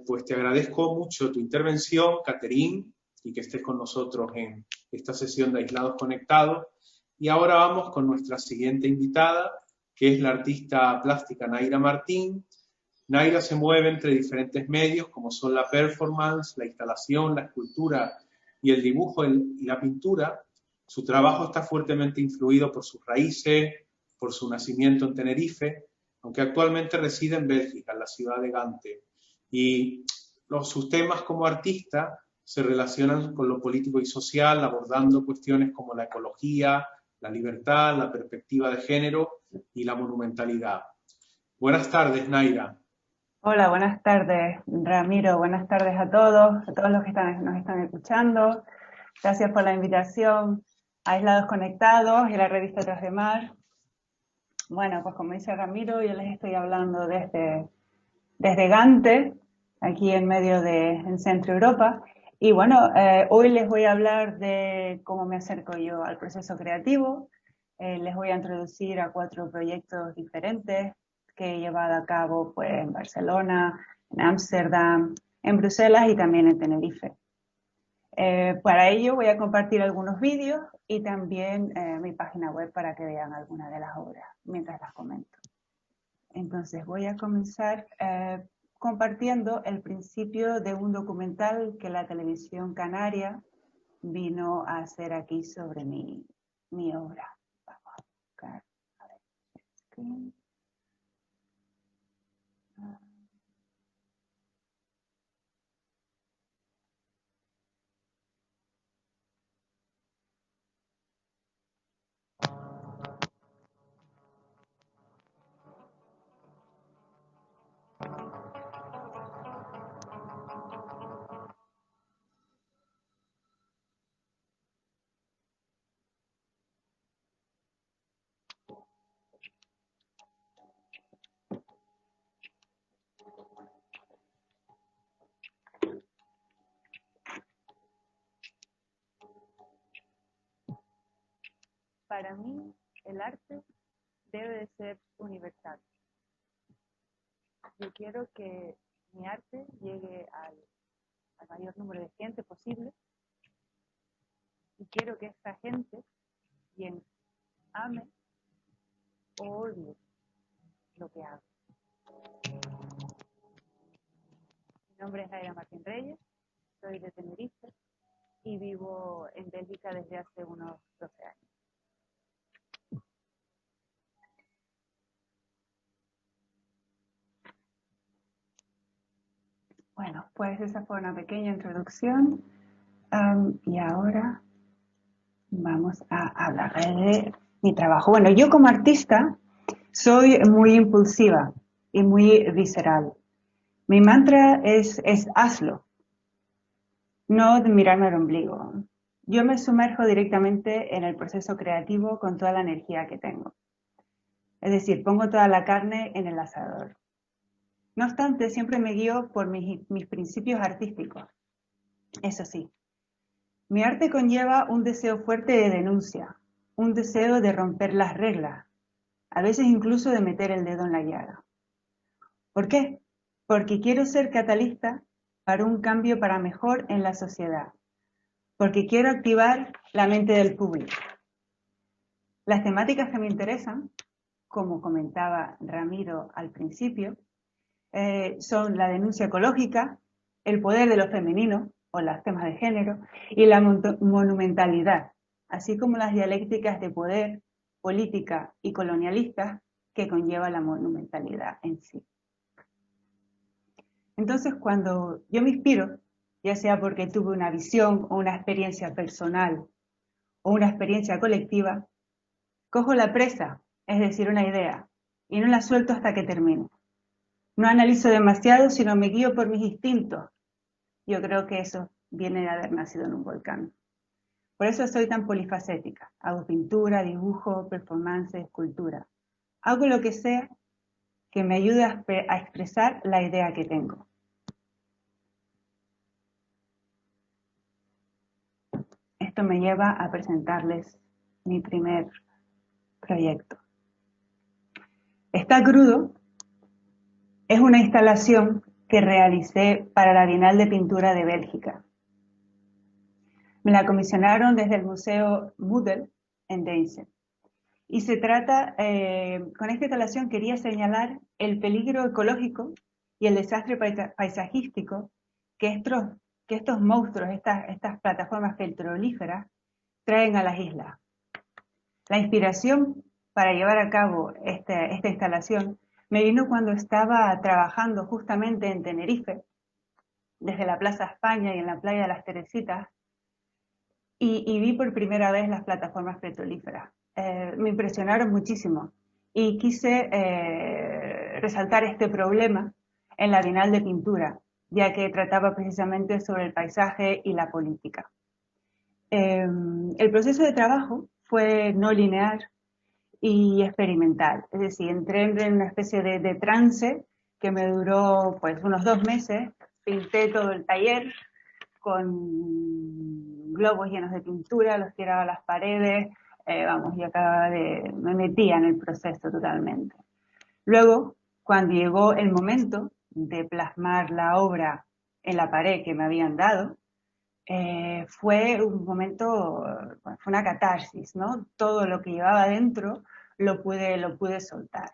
Pues te agradezco mucho tu intervención, Catherine, y que estés con nosotros en esta sesión de Aislados Conectados. Y ahora vamos con nuestra siguiente invitada, que es la artista plástica Naira Martín. Naira se mueve entre diferentes medios, como son la performance, la instalación, la escultura y el dibujo y la pintura. Su trabajo está fuertemente influido por sus raíces, por su nacimiento en Tenerife, aunque actualmente reside en Bélgica, en la ciudad de Gante. Y sus temas como artista se relacionan con lo político y social, abordando cuestiones como la ecología, la libertad, la perspectiva de género y la monumentalidad. Buenas tardes, Naira. Hola, buenas tardes, Ramiro. Buenas tardes a todos los que nos están escuchando. Gracias por la invitación a Aislados Conectados y la revista Detrás de Mar. Bueno, pues como dice Ramiro, yo les estoy hablando desde Gante, aquí en medio en Centro Europa. Y bueno, hoy les voy a hablar de cómo me acerco yo al proceso creativo. Les voy a introducir a 4 proyectos diferentes que he llevado a cabo pues, en Barcelona, en Ámsterdam, en Bruselas y también en Tenerife. Para ello voy a compartir algunos vídeos y también mi página web para que vean algunas de las obras mientras las comento. Entonces voy a comenzar compartiendo el principio de un documental que la televisión canaria vino a hacer aquí sobre mi obra. Vamos a buscar. A ver, screen. Para mí, el arte debe de ser universal. Yo quiero que mi arte llegue al mayor número de gente posible y quiero que esta gente, quien ame o odie lo que hago. Mi nombre es Aida Martín Reyes, soy de Tenerife y vivo en Bélgica desde hace unos 12 años. Bueno, pues esa fue una pequeña introducción y ahora vamos a hablar de mi trabajo. Bueno, yo como artista soy muy impulsiva y muy visceral. Mi mantra es hazlo, no de mirarme al ombligo. Yo me sumerjo directamente en el proceso creativo con toda la energía que tengo. Es decir, pongo toda la carne en el asador. No obstante, siempre me guío por mis principios artísticos. Eso sí, mi arte conlleva un deseo fuerte de denuncia, un deseo de romper las reglas, a veces incluso de meter el dedo en la llaga. ¿Por qué? Porque quiero ser catalista para un cambio para mejor en la sociedad, porque quiero activar la mente del público. Las temáticas que me interesan, como comentaba Ramiro al principio, son la denuncia ecológica, el poder de lo femenino, o los temas de género, y la monumentalidad, así como las dialécticas de poder, política y colonialistas que conlleva la monumentalidad en sí. Entonces, cuando yo me inspiro, ya sea porque tuve una visión o una experiencia personal o una experiencia colectiva, cojo la presa, es decir, una idea, y no la suelto hasta que termine. No analizo demasiado, sino me guío por mis instintos. Yo creo que eso viene de haber nacido en un volcán. Por eso soy tan polifacética. Hago pintura, dibujo, performance, escultura. Hago lo que sea que me ayude a expresar la idea que tengo. Esto me lleva a presentarles mi primer proyecto. Está crudo. Es una instalación que realicé para la Bienal de Pintura de Bélgica. Me la comisionaron desde el Museo Moodle en Deinze. Y se trata, con esta instalación quería señalar el peligro ecológico y el desastre paisajístico que estos monstruos, estas plataformas petrolíferas, traen a las islas. La inspiración para llevar a cabo esta instalación me vino cuando estaba trabajando justamente en Tenerife, desde la Plaza España y en la playa de las Teresitas, y vi por primera vez las plataformas petrolíferas. Me impresionaron muchísimo y quise resaltar este problema en la Bienal de Pintura, ya que trataba precisamente sobre el paisaje y la política. El proceso de trabajo fue no lineal y experimental. Es decir, entré en una especie de trance que me duró pues unos 2 meses. Pinté todo el taller con globos llenos de pintura, los tiraba a las paredes, vamos, y me metía en el proceso totalmente. Luego, cuando llegó el momento de plasmar la obra en la pared que me habían dado, fue un momento, fue una catarsis, ¿no? Todo lo que llevaba dentro lo pude soltar.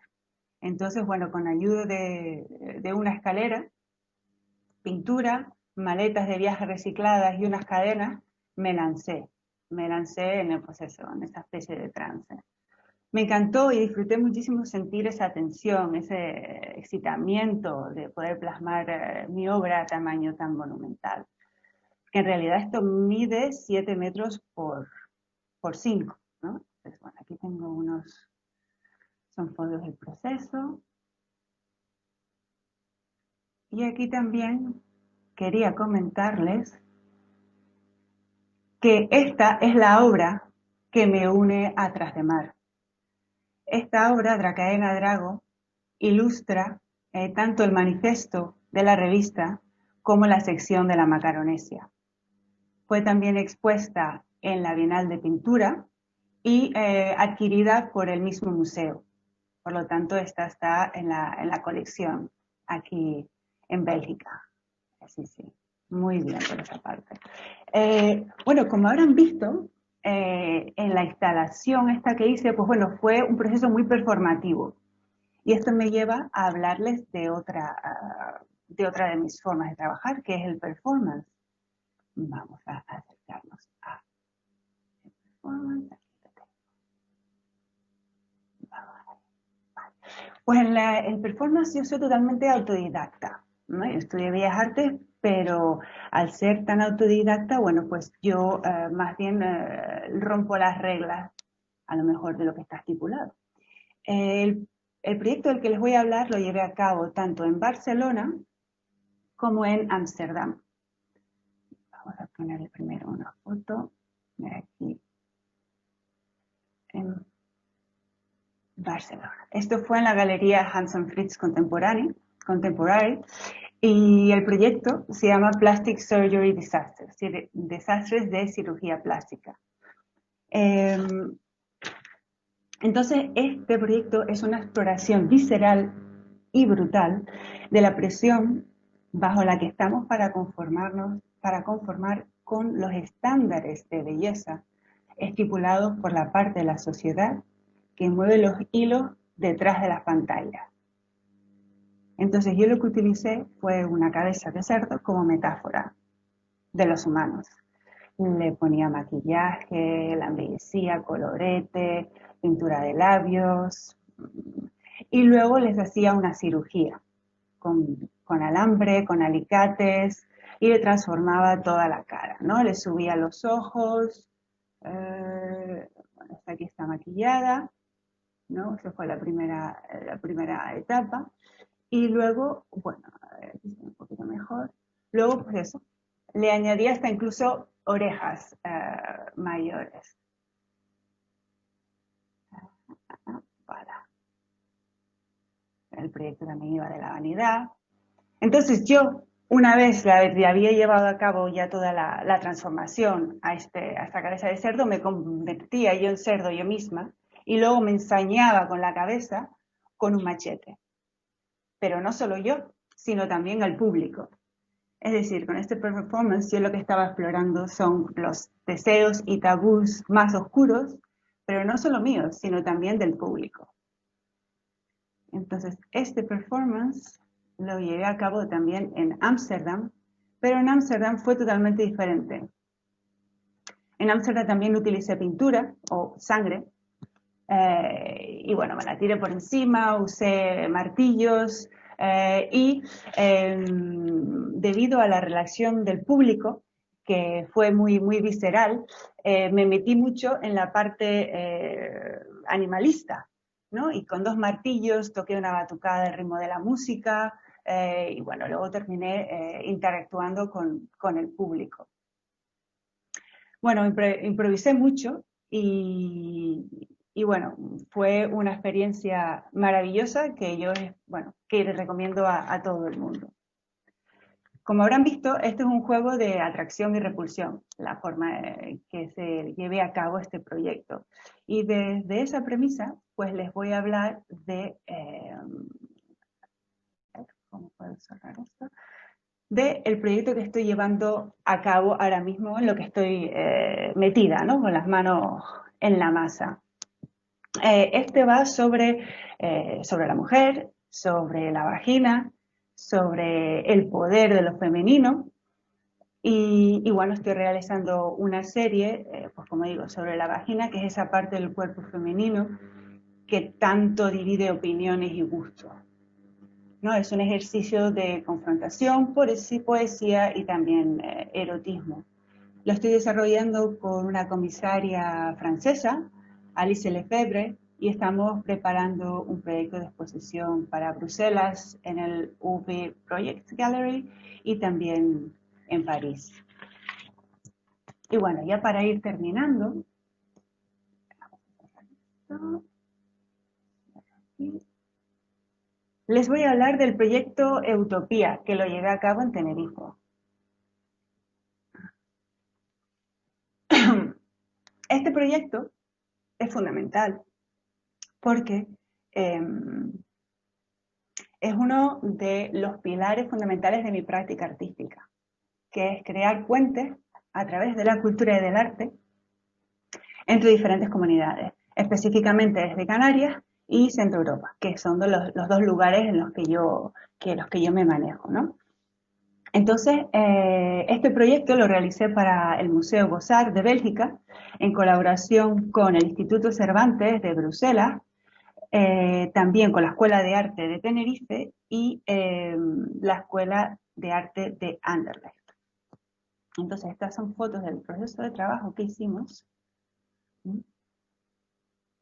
Entonces, bueno, con ayuda de una escalera, pintura, maletas de viaje recicladas y unas cadenas, me lancé en el proceso, en esa especie de trance. Me encantó y disfruté muchísimo sentir esa tensión, ese excitamiento de poder plasmar mi obra a tamaño tan monumental. Que en realidad esto mide 7 metros por 5, ¿no? Entonces, bueno, aquí tengo son fotos del proceso. Y aquí también quería comentarles que esta es la obra que me une a Trasdemar. Esta obra, Dracaena Drago, ilustra tanto el manifiesto de la revista como la sección de la Macaronesia. Fue también expuesta en la Bienal de Pintura y adquirida por el mismo museo. Por lo tanto, esta está en la colección aquí en Bélgica. Sí, sí, muy bien por esa parte. Bueno, como habrán visto, en la instalación esta que hice, pues bueno, fue un proceso muy performativo. Y esto me lleva a hablarles de otra de mis formas de trabajar, que es el performance. Vamos a acercarnos a el performance. Pues en el performance yo soy totalmente autodidacta, ¿no? Yo estudié Bellas Artes, pero al ser tan autodidacta, bueno, pues yo más bien rompo las reglas, a lo mejor, de lo que está estipulado. El proyecto del que les voy a hablar lo llevé a cabo tanto en Barcelona como en Ámsterdam. Vamos a ponerle primero una foto de aquí en Barcelona. Esto fue en la Galería Hans und Fritz Contemporary, y el proyecto se llama Plastic Surgery Disasters, desastres de cirugía plástica. Entonces, este proyecto es una exploración visceral y brutal de la presión bajo la que estamos para conformar con los estándares de belleza estipulados por la parte de la sociedad que mueve los hilos detrás de las pantallas. Entonces yo lo que utilicé fue una cabeza de cerdo como metáfora de los humanos. Le ponía maquillaje, la embellecía, colorete, pintura de labios, y luego les hacía una cirugía con alambre, con alicates, y le transformaba toda la cara, ¿no? Le subía los ojos, bueno, hasta aquí está maquillada, ¿no? Esa fue la primera etapa. Y luego, bueno, aquí está un poquito mejor. Luego, pues eso, le añadí hasta incluso orejas mayores. Para. El proyecto también iba de la vanidad. Entonces yo, una vez le había llevado a cabo ya toda la transformación a esta cabeza de cerdo, me convertía yo en cerdo yo misma y luego me ensañaba con la cabeza con un machete. Pero no solo yo, sino también al público. Es decir, con este performance yo lo que estaba explorando son los deseos y tabús más oscuros, pero no solo míos, sino también del público. Entonces, este performance lo llevé a cabo también en Ámsterdam, pero en Ámsterdam fue totalmente diferente. En Ámsterdam también utilicé pintura o sangre, y bueno, me la tiré por encima, usé martillos, y debido a la reacción del público, que fue muy, muy visceral, me metí mucho en la parte animalista, ¿no? Y con 2 martillos toqué una batucada del ritmo de la música, y bueno, luego terminé interactuando con el público. Bueno, improvisé mucho y Y bueno, fue una experiencia maravillosa que yo, bueno, que les recomiendo a todo el mundo. Como habrán visto, este es un juego de atracción y repulsión, la forma que se lleve a cabo este proyecto. Y desde esa premisa, pues les voy a hablar de... ¿cómo puedo cerrar esto? Del proyecto que estoy llevando a cabo ahora mismo, en lo que estoy metida, ¿no? Con las manos en la masa. Este va sobre la mujer, sobre la vagina, sobre el poder de lo femenino. Y bueno, estoy realizando una serie, pues como digo, sobre la vagina, que es esa parte del cuerpo femenino que tanto divide opiniones y gustos, ¿no? Es un ejercicio de confrontación, poesía y también erotismo. Lo estoy desarrollando con una comisaria francesa, Alice Lefebvre, y estamos preparando un proyecto de exposición para Bruselas en el UV Project Gallery y también en París. Y bueno, ya para ir terminando, les voy a hablar del proyecto Utopía, que lo llevé a cabo en Tenerife. Este proyecto es fundamental porque es uno de los pilares fundamentales de mi práctica artística, que es crear puentes a través de la cultura y del arte entre diferentes comunidades, específicamente desde Canarias y Centro Europa, que son los dos lugares en los que yo me manejo, ¿no? Entonces, este proyecto lo realicé para el Museo Beaux-Arts de Bélgica, en colaboración con el Instituto Cervantes de Bruselas, también con la Escuela de Arte de Tenerife y la Escuela de Arte de Anderlecht. Entonces, estas son fotos del proceso de trabajo que hicimos.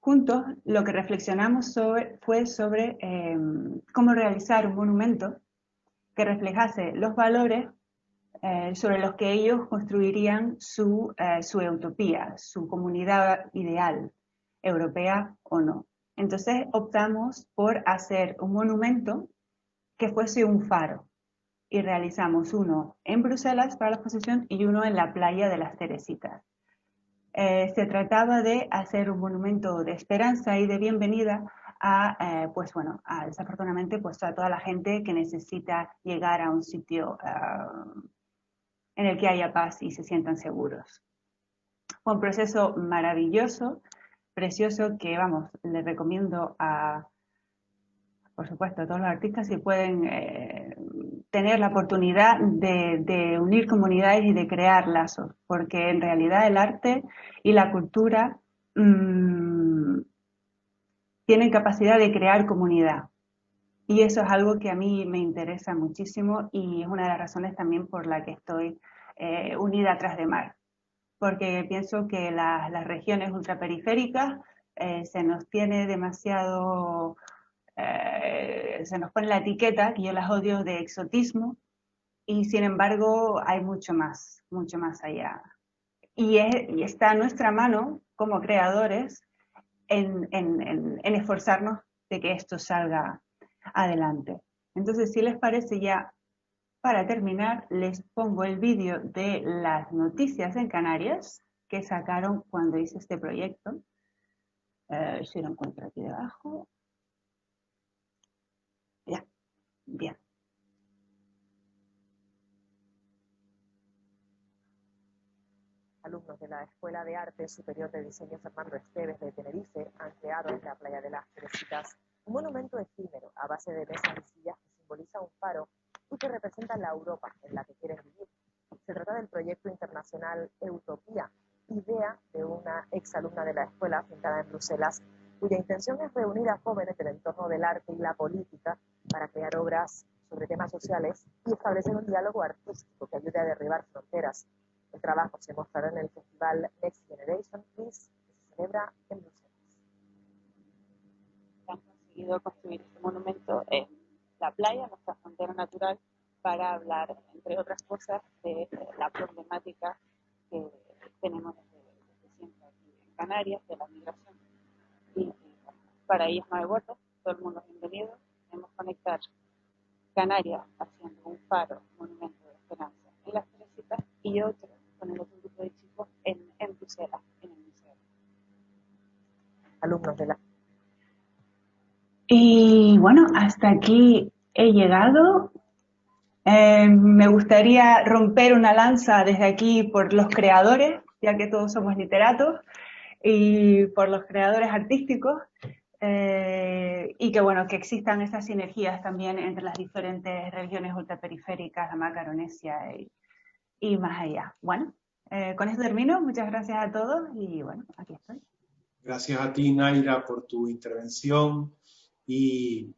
Juntos, lo que reflexionamos fue sobre cómo realizar un monumento que reflejase los valores sobre los que ellos construirían su utopía, su comunidad ideal, europea o no. Entonces optamos por hacer un monumento que fuese un faro y realizamos uno en Bruselas para la exposición y uno en la playa de las Teresitas. Se trataba de hacer un monumento de esperanza y de bienvenida desafortunadamente, pues a toda la gente que necesita llegar a un sitio en el que haya paz y se sientan seguros. Fue un proceso maravilloso, precioso, que, vamos, les recomiendo por supuesto, a todos los artistas si pueden tener la oportunidad de unir comunidades y de crear lazos, porque en realidad el arte y la cultura tienen capacidad de crear comunidad. Y eso es algo que a mí me interesa muchísimo y es una de las razones también por la que estoy unida a Trasdemar, porque pienso que las regiones ultraperiféricas se nos tiene demasiado, se nos pone la etiqueta, que yo las odio, de exotismo, y sin embargo hay mucho más allá. Y está a nuestra mano como creadores en esforzarnos de que esto salga adelante. Entonces, si les parece, ya para terminar, les pongo el vídeo de las noticias en Canarias que sacaron cuando hice este proyecto. Si lo encuentro aquí debajo. Ya, bien. Alumnos de la Escuela de Arte Superior de Diseño Fernando Esteves de Tenerife han creado en la playa de las Teresitas un monumento efímero a base de mesas y sillas que simboliza un faro y que representa la Europa en la que quieren vivir. Se trata del proyecto internacional Utopía, idea de una exalumna de la escuela afincada en Bruselas, cuya intención es reunir a jóvenes del entorno del arte y la política para crear obras sobre temas sociales y establecer un diálogo artístico que ayude a derribar fronteras. El trabajo se mostrará en el festival Next Generation Peace, que se celebra en Bruselas. Han conseguido construir este monumento en la playa, nuestra frontera natural, para hablar, entre otras cosas, de la problemática que tenemos desde siempre aquí en Canarias, de la migración. Y para ellos no hay votos, todo el mundo es bienvenido. Queremos conectar Canarias haciendo un faro, monumento de esperanza en Las Teresitas, y otro con el otro grupo de chicos en Bruselas, en el museo. Alumnos de la... Y bueno, hasta aquí he llegado. Me gustaría romper una lanza desde aquí por los creadores, ya que todos somos literatos, y por los creadores artísticos, y que bueno, que existan esas sinergias también entre las diferentes regiones ultraperiféricas, la Macaronesia y más allá. Bueno, con esto termino. Muchas gracias a todos y bueno, aquí estoy. Gracias a ti, Naira, por tu intervención y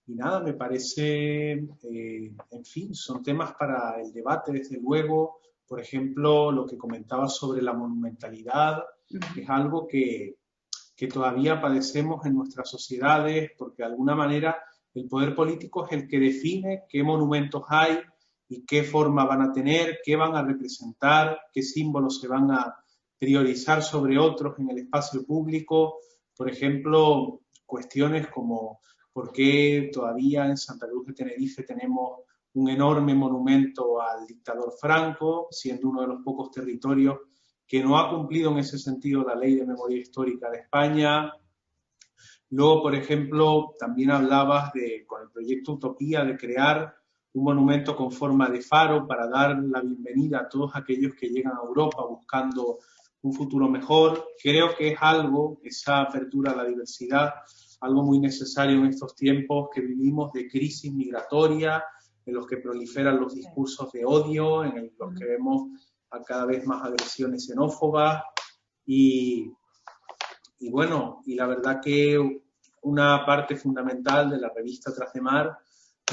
nada, me parece, en fin, son temas para el debate, desde luego. Por ejemplo, lo que comentabas sobre la monumentalidad, es algo que todavía padecemos en nuestras sociedades, porque de alguna manera el poder político es el que define qué monumentos hay y qué forma van a tener, qué van a representar, qué símbolos se van a priorizar sobre otros en el espacio público. Por ejemplo, cuestiones como por qué todavía en Santa Cruz de Tenerife tenemos un enorme monumento al dictador Franco, siendo uno de los pocos territorios que no ha cumplido en ese sentido la Ley de Memoria Histórica de España. Luego, por ejemplo, también hablabas con el proyecto Utopía de crear un monumento con forma de faro para dar la bienvenida a todos aquellos que llegan a Europa buscando un futuro mejor. Creo que es algo, esa apertura a la diversidad, algo muy necesario en estos tiempos que vivimos de crisis migratoria, en los que proliferan los discursos de odio, en los que vemos a cada vez más agresiones xenófobas y bueno, y la verdad que una parte fundamental de la revista Tras de Mar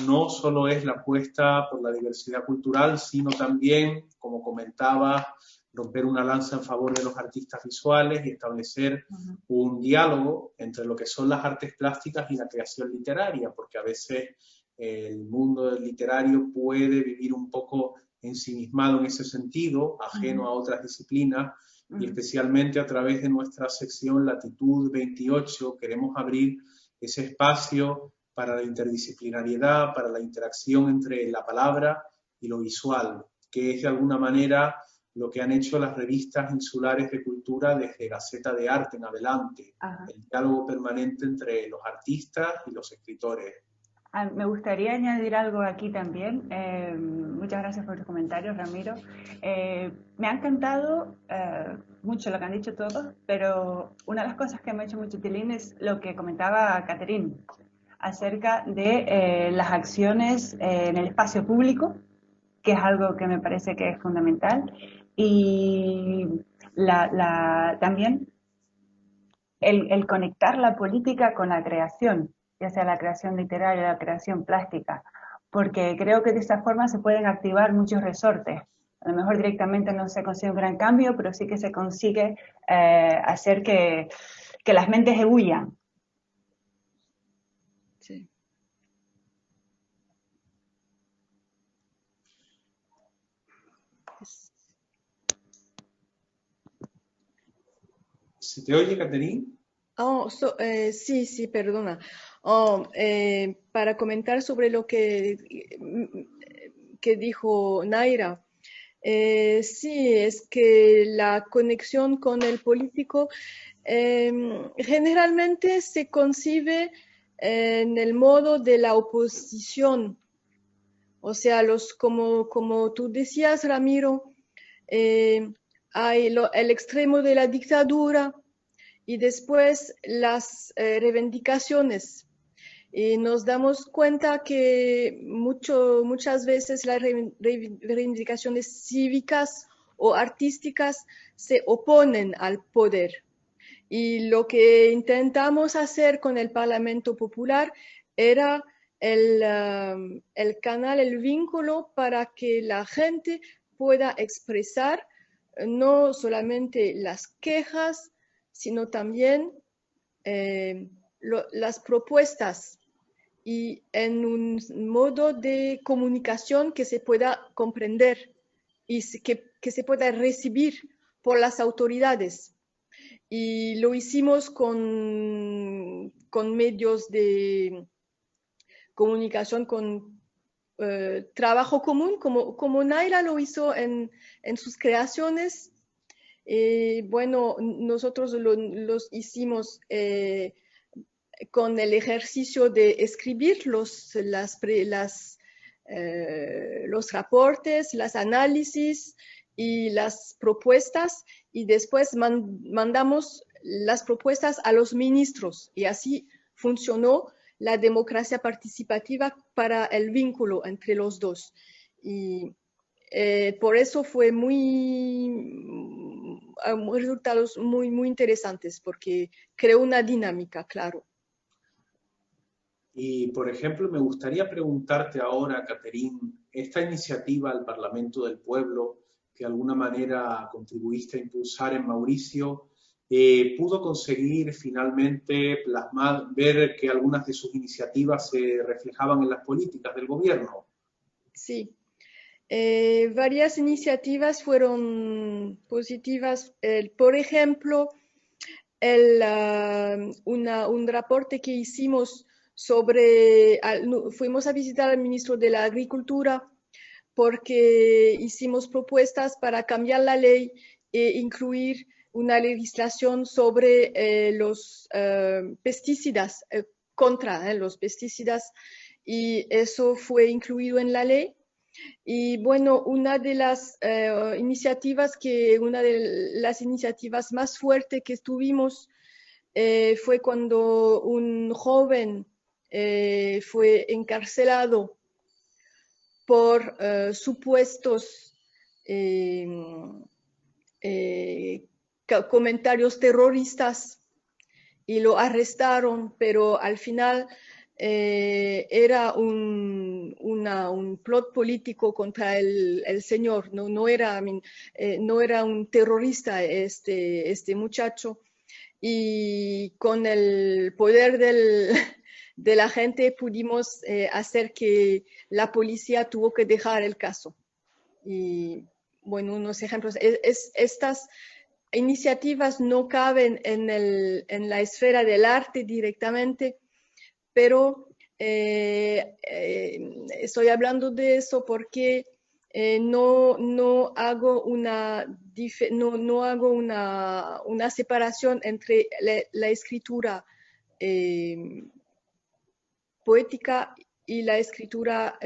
no solo es la apuesta por la diversidad cultural, sino también, como comentaba, romper una lanza en favor de los artistas visuales y establecer un diálogo entre lo que son las artes plásticas y la creación literaria, porque a veces el mundo del literario puede vivir un poco ensimismado en ese sentido, ajeno a otras disciplinas, y especialmente a través de nuestra sección Latitud 28 queremos abrir ese espacio para la interdisciplinariedad, para la interacción entre la palabra y lo visual, que es de alguna manera lo que han hecho las revistas insulares de cultura desde Gaceta de Arte en adelante, el diálogo permanente entre los artistas y los escritores. Me gustaría añadir algo aquí también. Muchas gracias por tus comentarios, Ramiro. Me ha encantado mucho lo que han dicho todos, pero una de las cosas que me ha hecho mucho tilín es lo que comentaba Catherine acerca de las acciones en el espacio público, que es algo que me parece que es fundamental, y también el conectar la política con la creación, ya sea la creación literaria o la creación plástica, porque creo que de esta forma se pueden activar muchos resortes. A lo mejor directamente no se consigue un gran cambio, pero sí que se consigue hacer que las mentes ebullan. Sí. ¿Se te oye, Catherine? Oh, sí, perdona. Para comentar sobre lo que dijo Naira, sí, es que la conexión con el político generalmente se concibe en el modo de la oposición. O sea, como tú decías, Ramiro, hay el extremo de la dictadura y después las reivindicaciones. Y nos damos cuenta que muchas veces las reivindicaciones cívicas o artísticas se oponen al poder. Y lo que intentamos hacer con el Parlamento Popular era el canal, el vínculo para que la gente pueda expresar no solamente las quejas, sino también las propuestas y en un modo de comunicación que se pueda comprender y que se pueda recibir por las autoridades. y lo hicimos con medios de comunicación, con trabajo común, como Naira lo hizo en sus creaciones. Bueno, nosotros los hicimos con el ejercicio de escribir los reportes, las análisis y las propuestas, y después mandamos las propuestas a los ministros, y así funcionó la democracia participativa para el vínculo entre los dos. Y por eso fue resultados muy, muy interesantes, porque creó una dinámica, claro. Y, por ejemplo, me gustaría preguntarte ahora, Catherine, esta iniciativa al Parlamento del Pueblo, que de alguna manera contribuiste a impulsar en Mauricio, ¿pudo conseguir finalmente plasmar, ver que algunas de sus iniciativas se reflejaban en las políticas del gobierno? Sí. Varias iniciativas fueron positivas. Por ejemplo, un reporte que hicimos fuimos a visitar al ministro de la Agricultura porque hicimos propuestas para cambiar la ley e incluir una legislación sobre los pesticidas, contra los pesticidas, y eso fue incluido en la ley. Y bueno, una de las iniciativas más fuertes que tuvimos fue cuando un joven fue encarcelado por supuestos comentarios terroristas, y lo arrestaron, pero al final era un plot político contra el señor, no era un terrorista este muchacho, y con el poder de la gente pudimos hacer que la policía tuvo que dejar el caso. Y bueno, unos ejemplos, estas iniciativas no caben en la esfera del arte directamente, pero estoy hablando de eso porque no hago una separación entre la escritura poética y la escritura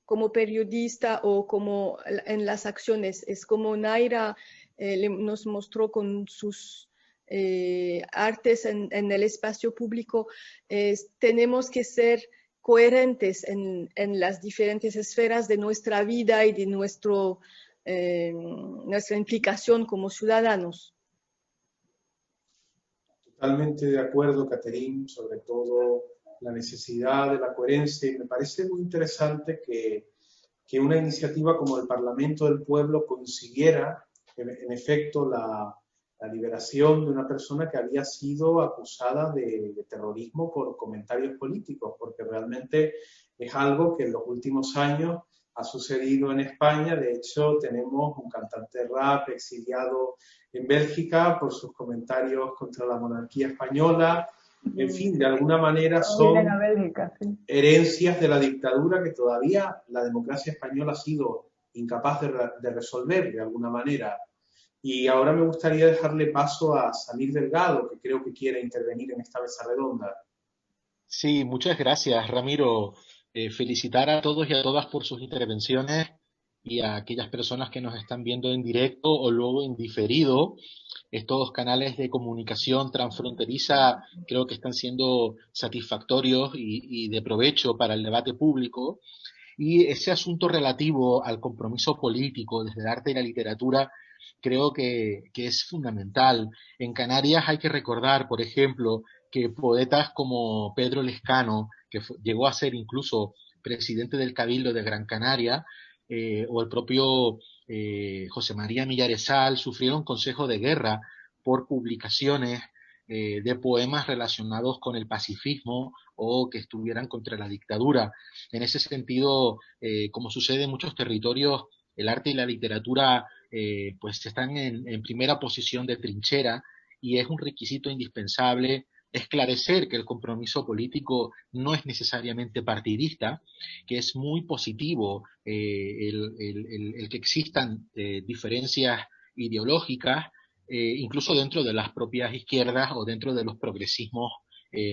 como periodista o como en las acciones. Es como Naira nos mostró con sus artes en el espacio público. Tenemos que ser coherentes en las diferentes esferas de nuestra vida y de nuestra implicación como ciudadanos. Totalmente de acuerdo, Catherine, sobre todo la necesidad de la coherencia, y me parece muy interesante que una iniciativa como el Parlamento del Pueblo consiguiera, en efecto, la liberación de una persona que había sido acusada de terrorismo por comentarios políticos, porque realmente es algo que en los últimos años ha sucedido en España. De hecho, tenemos un cantante rap exiliado en Bélgica por sus comentarios contra la monarquía española. En fin, de alguna manera son herencias de la dictadura que todavía la democracia española ha sido incapaz de resolver de alguna manera. Y ahora me gustaría dejarle paso a Samir Delgado, que creo que quiere intervenir en esta mesa redonda. Sí, muchas gracias, Ramiro. Felicitar a todos y a todas por sus intervenciones, y a aquellas personas que nos están viendo en directo o luego en diferido. Estos canales de comunicación transfronteriza creo que están siendo satisfactorios y de provecho para el debate público. Y ese asunto relativo al compromiso político desde el arte y la literatura creo que es fundamental. En Canarias hay que recordar, por ejemplo, que poetas como Pedro Lescano, que llegó a ser incluso presidente del Cabildo de Gran Canaria, o el propio José María Millaresal, sufrieron consejo de guerra por publicaciones de poemas relacionados con el pacifismo o que estuvieran contra la dictadura. En ese sentido, como sucede en muchos territorios, el arte y la literatura pues están en primera posición de trinchera y es un requisito indispensable esclarecer que el compromiso político no es necesariamente partidista, que es muy positivo el que existan diferencias ideológicas, incluso dentro de las propias izquierdas o dentro de los progresismos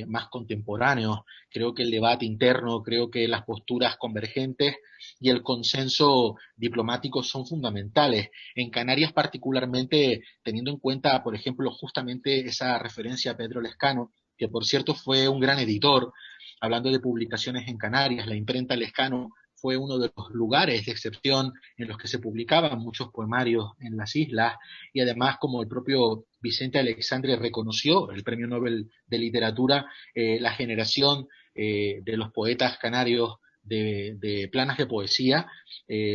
más contemporáneos. Creo que el debate interno, creo que las posturas convergentes y el consenso diplomático son fundamentales. En Canarias particularmente, teniendo en cuenta, por ejemplo, justamente esa referencia a Pedro Lezcano, que por cierto fue un gran editor, hablando de publicaciones en Canarias, la imprenta Lezcano fue uno de los lugares de excepción en los que se publicaban muchos poemarios en las islas, y además, como el propio Vicente Alexandre reconoció, el Premio Nobel de Literatura, la generación de los poetas canarios de Planas de Poesía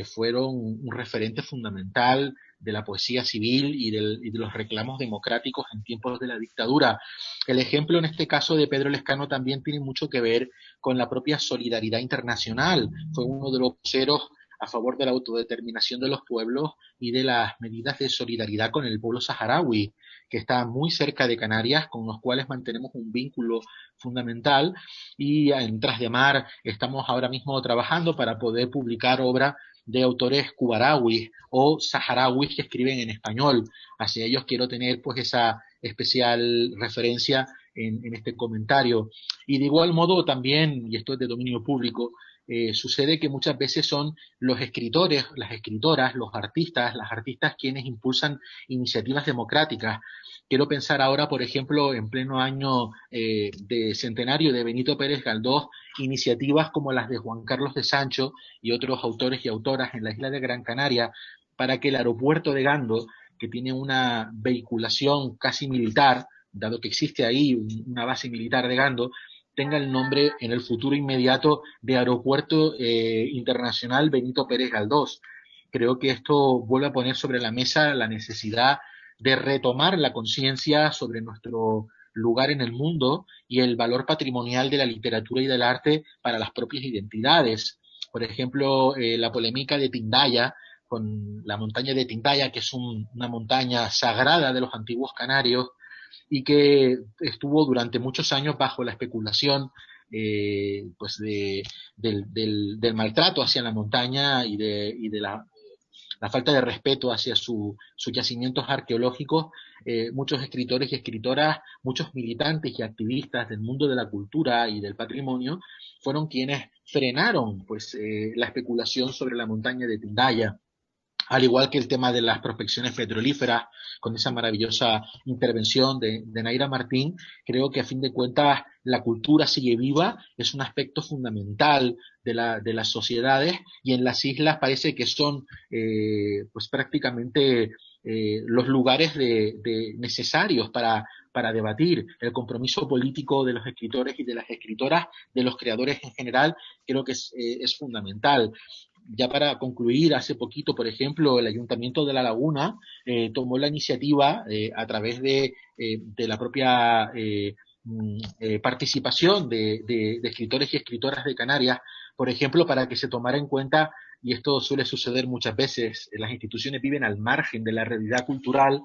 fueron un referente fundamental de la poesía civil y de los reclamos democráticos en tiempos de la dictadura. El ejemplo en este caso de Pedro Lezcano también tiene mucho que ver con la propia solidaridad internacional. Fue uno de los voceros a favor de la autodeterminación de los pueblos y de las medidas de solidaridad con el pueblo saharaui, que está muy cerca de Canarias, con los cuales mantenemos un vínculo fundamental, y en Tras de Mar estamos ahora mismo trabajando para poder publicar obra de autores cubarauis o saharauis que escriben en español. Hacia ellos quiero tener pues esa especial referencia en este comentario. Y de igual modo también, y esto es de dominio público, sucede que muchas veces son los escritores, las escritoras, los artistas, las artistas quienes impulsan iniciativas democráticas. Quiero pensar ahora, por ejemplo, en pleno año de centenario de Benito Pérez Galdós, iniciativas como las de Juan Carlos de Sancho y otros autores y autoras en la isla de Gran Canaria, para que el aeropuerto de Gando, que tiene una vehiculación casi militar, dado que existe ahí una base militar de Gando, tenga el nombre en el futuro inmediato de Aeropuerto Internacional Benito Pérez Galdós. Creo que esto vuelve a poner sobre la mesa la necesidad de retomar la conciencia sobre nuestro lugar en el mundo y el valor patrimonial de la literatura y del arte para las propias identidades. Por ejemplo, la polémica de Tindaya, con la montaña de Tindaya, que es una montaña sagrada de los antiguos canarios, y que estuvo durante muchos años bajo la especulación pues del maltrato hacia la montaña y de la falta de respeto hacia sus yacimientos arqueológicos. Muchos escritores y escritoras, muchos militantes y activistas del mundo de la cultura y del patrimonio fueron quienes frenaron pues la especulación sobre la montaña de Tindaya. Al igual que el tema de las prospecciones petrolíferas, con esa maravillosa intervención de Naira Martín, creo que a fin de cuentas la cultura sigue viva, es un aspecto fundamental de las sociedades, y en las islas parece que son pues prácticamente los lugares necesarios para debatir. El compromiso político de los escritores y de las escritoras, de los creadores en general, creo que es fundamental. Ya para concluir, hace poquito, por ejemplo, el Ayuntamiento de La Laguna tomó la iniciativa a través de la propia participación de escritores y escritoras de Canarias, por ejemplo, para que se tomara en cuenta, y esto suele suceder muchas veces, las instituciones viven al margen de la realidad cultural,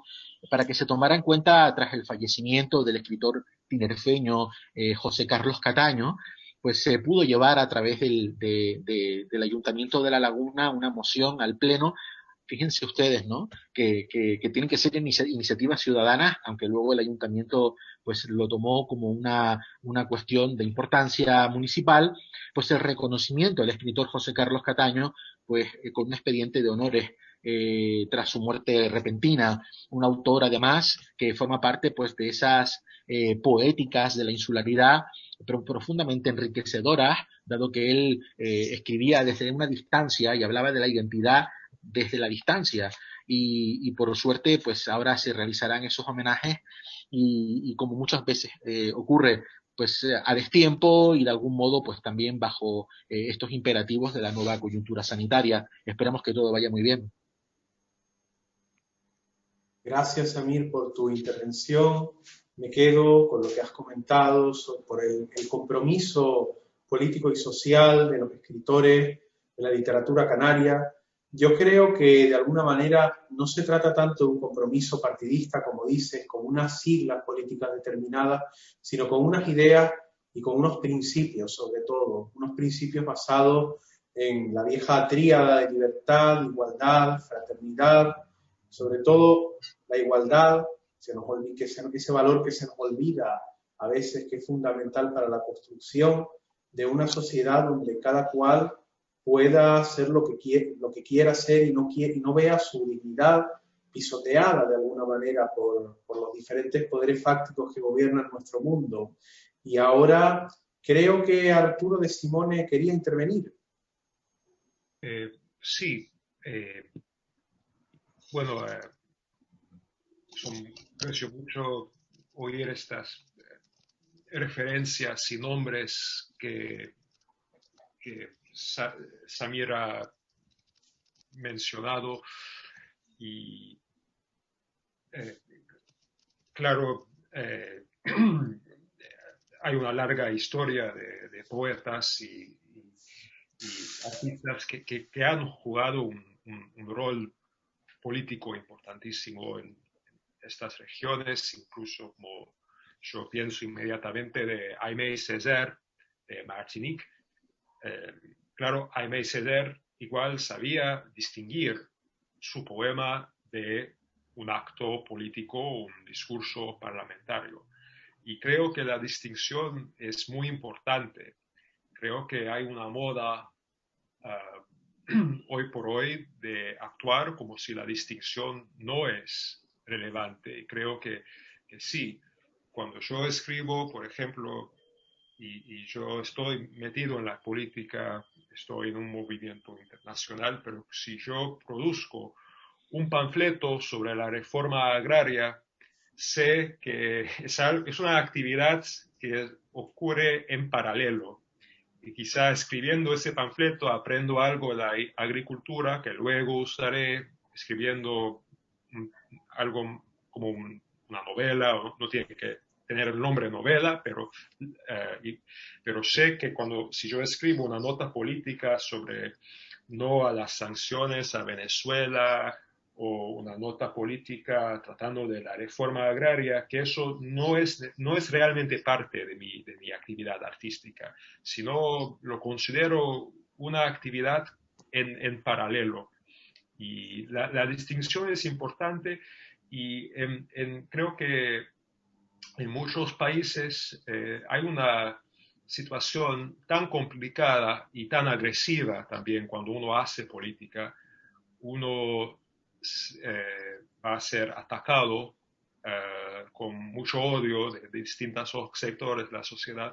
para que se tomara en cuenta tras el fallecimiento del escritor tinerfeño José Carlos Cataño, pues se pudo llevar a través del Ayuntamiento de La Laguna una moción al Pleno. Fíjense ustedes, ¿no? Que tienen que ser iniciativas ciudadanas, aunque luego el Ayuntamiento pues lo tomó como una cuestión de importancia municipal, pues el reconocimiento al escritor José Carlos Cataño, pues con un expediente de honores tras su muerte repentina, un autor además que forma parte pues de esas poéticas de la insularidad, pero profundamente enriquecedoras, dado que él escribía desde una distancia y hablaba de la identidad desde la distancia, y por suerte pues ahora se realizarán esos homenajes y como muchas veces ocurre pues a destiempo y de algún modo pues también bajo estos imperativos de la nueva coyuntura sanitaria. Esperamos que todo vaya muy bien. Gracias, Samir, por tu intervención. Me quedo con lo que has comentado por el compromiso político y social de los escritores de la literatura canaria, Yo creo que de alguna manera no se trata tanto de un compromiso partidista, como dices, con unas siglas políticas determinadas, sino con unas ideas y con unos principios, sobre todo, unos principios basados en la vieja tríada de libertad, igualdad, fraternidad, sobre todo la igualdad, ese valor que se nos olvida a veces, que es fundamental para la construcción de una sociedad donde cada cual pueda hacer lo que quiera hacer y no vea su dignidad pisoteada de alguna manera por los diferentes poderes fácticos que gobiernan nuestro mundo. Y ahora creo que Arturo de Simone quería intervenir. Sí, bueno, aprecio mucho oír estas referencias y nombres que Samir ha mencionado, y claro, hay una larga historia de poetas y artistas que han jugado un rol político importantísimo en estas regiones, incluso como yo pienso inmediatamente de Aimé Césaire de Martinique. Claro, Aimé Césaire igual sabía distinguir su poema de un acto político o un discurso parlamentario. Y creo que la distinción es muy importante. Creo que hay una moda hoy por hoy de actuar como si la distinción no es relevante. Y creo que sí. Cuando yo escribo, por ejemplo, y yo estoy metido en la política, estoy en un movimiento internacional, pero si yo produzco un panfleto sobre la reforma agraria, sé que es una actividad que ocurre en paralelo. Y quizá escribiendo ese panfleto aprendo algo de la agricultura que luego usaré escribiendo algo como una novela, no tiene que tener el nombre novela, pero sé que si yo escribo una nota política sobre no a las sanciones a Venezuela, o una nota política tratando de la reforma agraria, que eso no es realmente parte de mi actividad artística, sino lo considero una actividad en paralelo. Y la distinción es importante, y creo que en muchos países hay una situación tan complicada y tan agresiva también cuando uno hace política. Uno va a ser atacado con mucho odio de distintos sectores de la sociedad,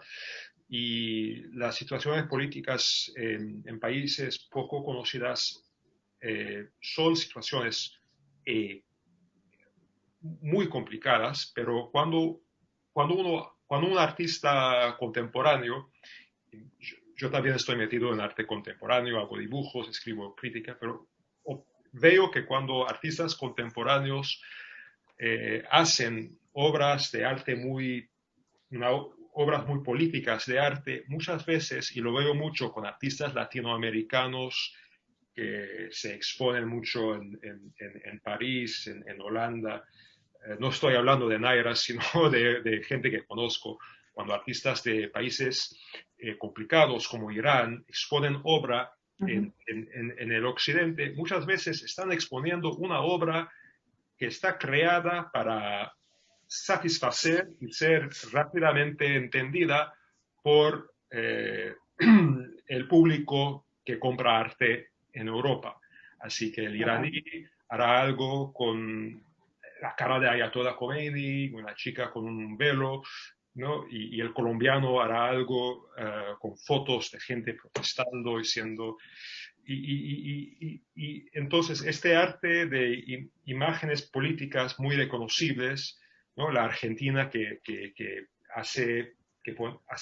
y las situaciones políticas en países poco conocidas son situaciones muy complicadas, pero cuando un artista contemporáneo, yo también estoy metido en arte contemporáneo, hago dibujos, escribo crítica, pero veo que cuando artistas contemporáneos hacen obras de arte obras muy políticas de arte, muchas veces, y lo veo mucho con artistas latinoamericanos que se exponen mucho en París, en Holanda. No estoy hablando de Naira, sino de gente que conozco. Cuando artistas de países complicados como Irán exponen obra en el occidente, muchas veces están exponiendo una obra que está creada para satisfacer y ser rápidamente entendida por el público que compra arte en Europa. Así que el iraní hará algo con la cara de Ayatollah Khomeini, una chica con un velo, ¿no? Y el colombiano hará algo con fotos de gente protestando y siendo... Y entonces este arte de imágenes políticas muy reconocibles, ¿no? La Argentina que hace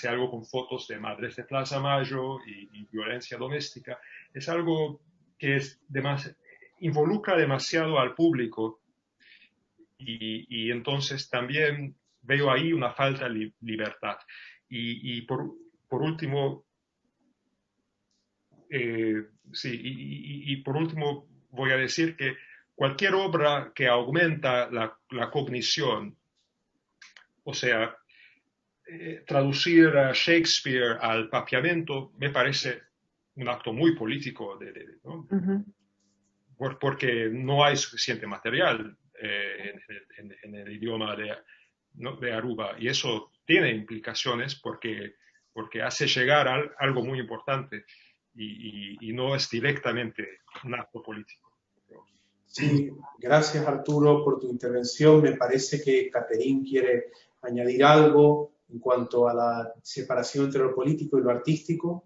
algo con fotos de madres de Plaza Mayo y violencia doméstica, es algo que involucra demasiado al público, y entonces también veo ahí una falta de libertad. Y por último, sí, y por último voy a decir que cualquier obra que aumenta la cognición, o sea, traducir a Shakespeare al papiamento me parece un acto muy político, ¿no? Porque no hay suficiente material en el idioma ¿no? de Aruba, y eso tiene implicaciones porque hace llegar algo muy importante y no es directamente un acto político. Sí, gracias Arturo por tu intervención. Me parece que Catherine quiere añadir algo en cuanto a la separación entre lo político y lo artístico.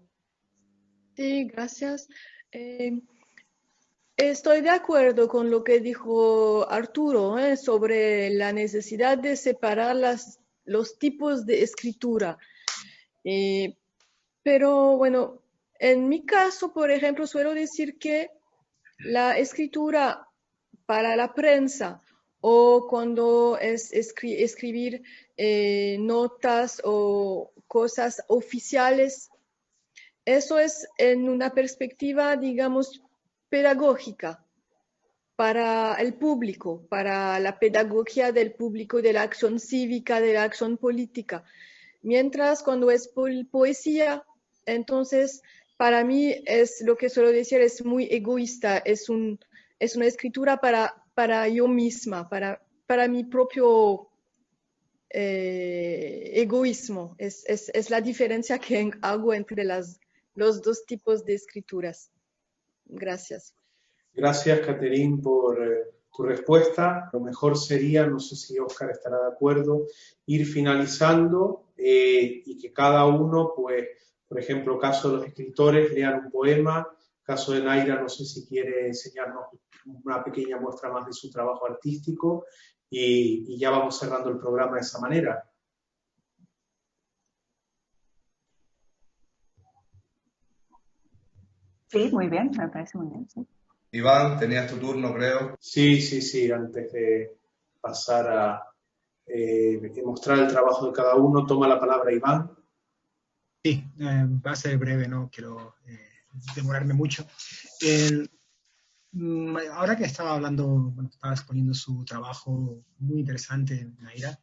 Sí, gracias. Estoy de acuerdo con lo que dijo Arturo, sobre la necesidad de separar los tipos de escritura. Pero bueno, en mi caso, por ejemplo, suelo decir que la escritura para la prensa o cuando es escribir notas o cosas oficiales, eso es en una perspectiva, digamos, pedagógica para el público, para la pedagogía del público, de la acción cívica, de la acción política. Mientras cuando es poesía, entonces para mí es lo que suelo decir, es muy egoísta, es una escritura para yo misma, para mi propio egoísmo. Es la diferencia que hago entre los dos tipos de escrituras. Gracias. Gracias, Catherine, por tu respuesta. Lo mejor sería, no sé si Óscar estará de acuerdo, ir finalizando y que cada uno, pues, por ejemplo, caso de los escritores, lean un poema. Caso de Naira, no sé si quiere enseñarnos una pequeña muestra más de su trabajo artístico y ya vamos cerrando el programa de esa manera. Sí, muy bien, me parece muy bien, sí. Iván, tenías tu turno, creo. Sí, antes de pasar a mostrar el trabajo de cada uno, toma la palabra Iván. Sí, va a ser breve, no quiero demorarme mucho. Ahora que estaba hablando, bueno, estaba exponiendo su trabajo muy interesante, Naira,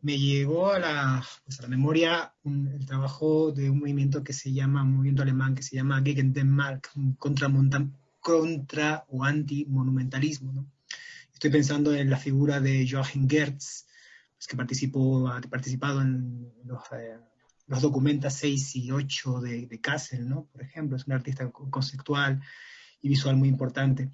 me llegó a la memoria el trabajo de un movimiento que se llama, un movimiento alemán que se llama Gegen den Mark, contra o anti-monumentalismo, ¿no? Estoy pensando en la figura de Joachim Gertz, pues, que ha participado en los documentas 6 y 8 de Kassel, ¿no? Por ejemplo, es un artista conceptual y visual muy importante.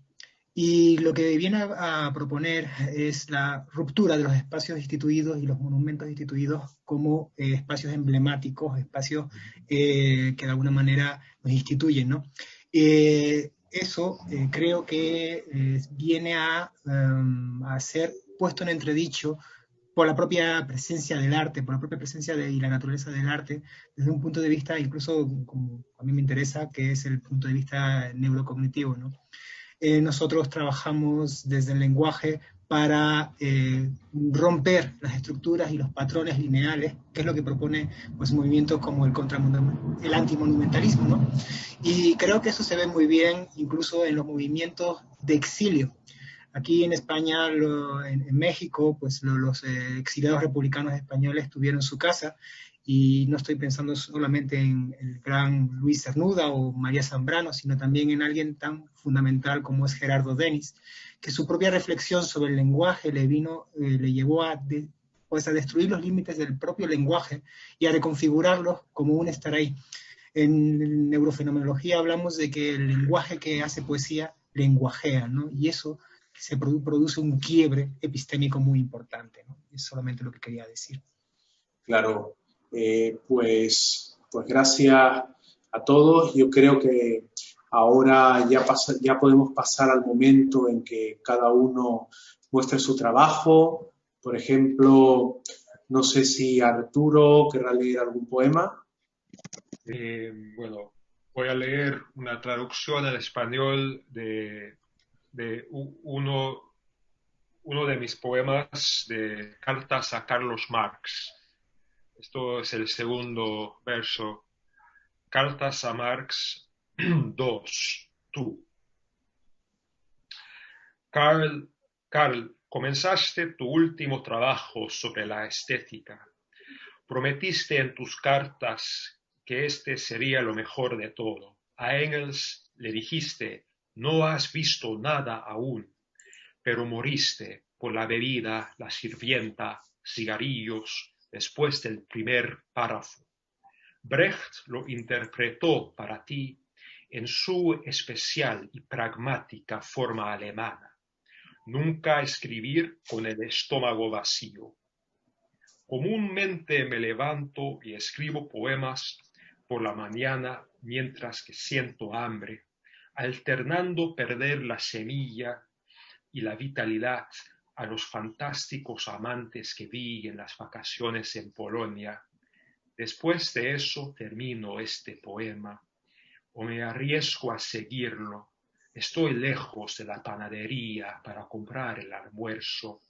Y lo que viene a proponer es la ruptura de los espacios instituidos y los monumentos instituidos como espacios emblemáticos, espacios que de alguna manera nos instituyen, ¿no? Eso creo que viene a ser puesto en entredicho por la propia presencia del arte, por la propia presencia y la naturaleza del arte, desde un punto de vista, incluso como a mí me interesa, que es el punto de vista neurocognitivo, ¿no? Nosotros trabajamos desde el lenguaje para romper las estructuras y los patrones lineales, que es lo que propone pues, movimientos como el antimonumentalismo, ¿no? Y creo que eso se ve muy bien incluso en los movimientos de exilio. Aquí en España, en México, pues los exiliados republicanos españoles tuvieron su casa, y no estoy pensando solamente en el gran Luis Cernuda o María Zambrano, sino también en alguien tan fundamental como es Gerardo Denis, que su propia reflexión sobre el lenguaje le llevó a destruir los límites del propio lenguaje y a reconfigurarlos como un estar ahí. En neurofenomenología hablamos de que el lenguaje que hace poesía lenguajea, ¿no? Y eso se produce un quiebre epistémico muy importante, ¿no? Es solamente lo que quería decir. Claro. Pues gracias a todos. Yo creo que ahora ya podemos pasar al momento en que cada uno muestre su trabajo. Por ejemplo, no sé si Arturo querrá leer algún poema. Bueno, voy a leer una traducción al español de uno de mis poemas de Cartas a Carlos Marx. Esto es el segundo verso. Cartas a Marx 2. Tú. Carl, comenzaste tu último trabajo sobre la estética. Prometiste en tus cartas que este sería lo mejor de todo. A Engels le dijiste, no has visto nada aún, pero moriste por la bebida, la sirvienta, cigarrillos, después del primer párrafo. Brecht lo interpretó para ti en su especial y pragmática forma alemana. Nunca escribir con el estómago vacío. Comúnmente me levanto y escribo poemas por la mañana mientras que siento hambre, alternando perder la semilla y la vitalidad a los fantásticos amantes que vi en las vacaciones en Polonia. Después de eso termino este poema, o me arriesgo a seguirlo. Estoy lejos de la panadería para comprar el almuerzo.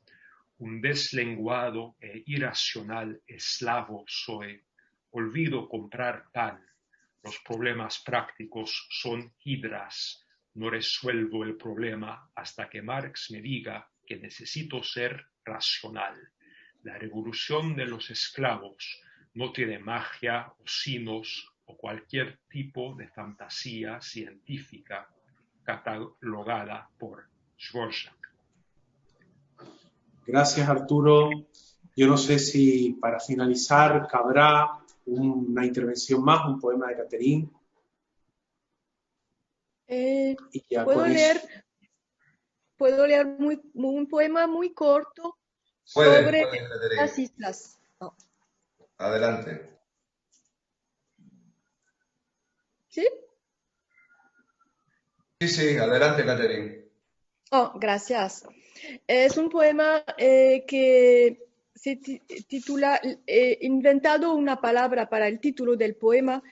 Un deslenguado e irracional esclavo soy. Olvido comprar pan. Los problemas prácticos son hidras. No resuelvo el problema hasta que Marx me diga que necesito ser racional. La revolución de los esclavos no tiene magia o signos o cualquier tipo de fantasía científica catalogada por Dvořák. Gracias, Arturo. Yo no sé si para finalizar cabrá una intervención más, un poema de Catherine. Puedo leer un poema muy corto Puede, sobre Catherine. las islas. Oh. Adelante. ¿Sí? Sí, adelante, Catherine. Oh, gracias. Es un poema que se titula, inventado una palabra para el título del poema,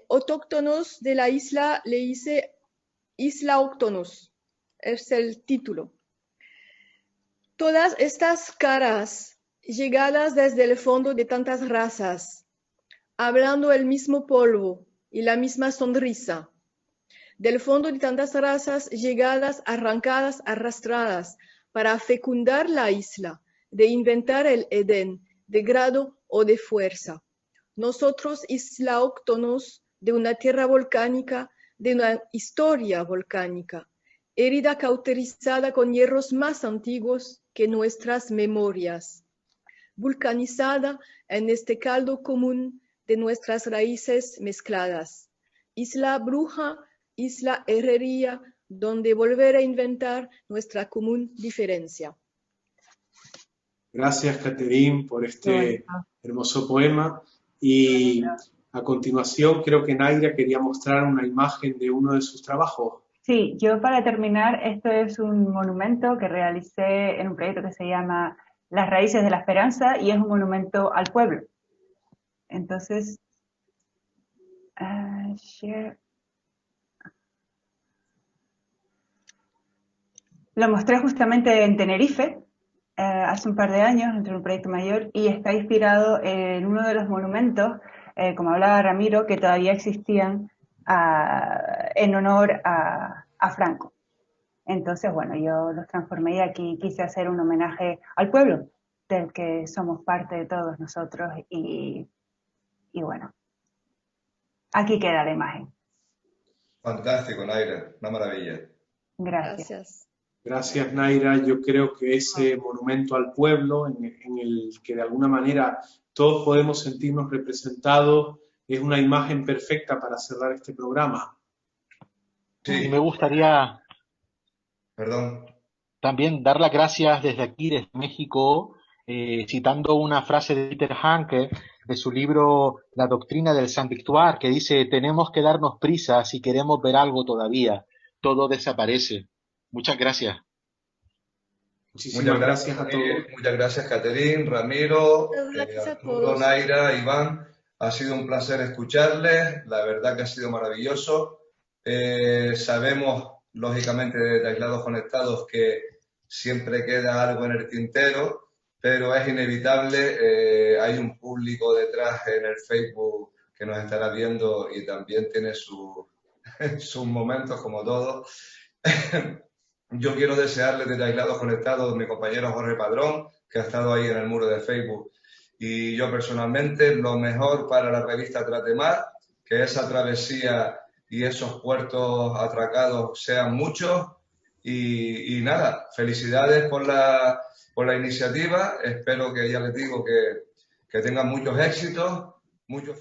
autóctonos de la isla, le hice Isla Octonos, es el título. Todas estas caras llegadas desde el fondo de tantas razas, hablando el mismo polvo y la misma sonrisa, del fondo de tantas razas llegadas, arrancadas, arrastradas, para fecundar la isla, de inventar el Edén, de grado o de fuerza. Nosotros, isláoctonos, de una tierra volcánica, de una historia volcánica, herida cauterizada con hierros más antiguos que nuestras memorias, vulcanizada en este caldo común de nuestras raíces mezcladas. Isla bruja, isla herrería, donde volver a inventar nuestra común diferencia. Gracias, Catherine, por este hermoso poema. Y a continuación creo que Naira quería mostrar una imagen de uno de sus trabajos. Sí, yo para terminar, esto es un monumento que realicé en un proyecto que se llama Las Raíces de la Esperanza y es un monumento al pueblo. Entonces, share. Lo mostré justamente en Tenerife hace un par de años, entre un proyecto mayor, y está inspirado en uno de los monumentos, como hablaba Ramiro, que todavía existían en honor a Franco. Entonces, bueno, yo los transformé y aquí quise hacer un homenaje al pueblo, del que somos parte de todos nosotros, y bueno, aquí queda la imagen. Fantástico, Naira, una maravilla. Gracias. Gracias, Naira. Yo creo que ese monumento al pueblo, en el que de alguna manera todos podemos sentirnos representados, es una imagen perfecta para cerrar este programa. Sí. Y me gustaría también dar las gracias desde aquí, desde México, citando una frase de Peter Hanke de su libro La doctrina del Saint-Victoire, que dice: tenemos que darnos prisa si queremos ver algo todavía, todo desaparece. Muchas gracias. Muchísimas gracias a todos. Muchas gracias, Catherine, Ramiro, Arturo, Naira, Iván. Ha sido un placer escucharles. La verdad que ha sido maravilloso. Sabemos, lógicamente, desde Aislados Conectados, que siempre queda algo en el tintero, pero es inevitable. Hay un público detrás en el Facebook que nos estará viendo y también tiene sus sus momentos como todos. Yo quiero desearle desde Aislados Conectados a mi compañero Jorge Padrón, que ha estado ahí en el muro de Facebook, y yo personalmente, lo mejor para la revista Tratemar, que esa travesía y esos puertos atracados sean muchos. Y nada, felicidades por la iniciativa. Espero que, ya les digo, que tengan muchos éxitos, muchos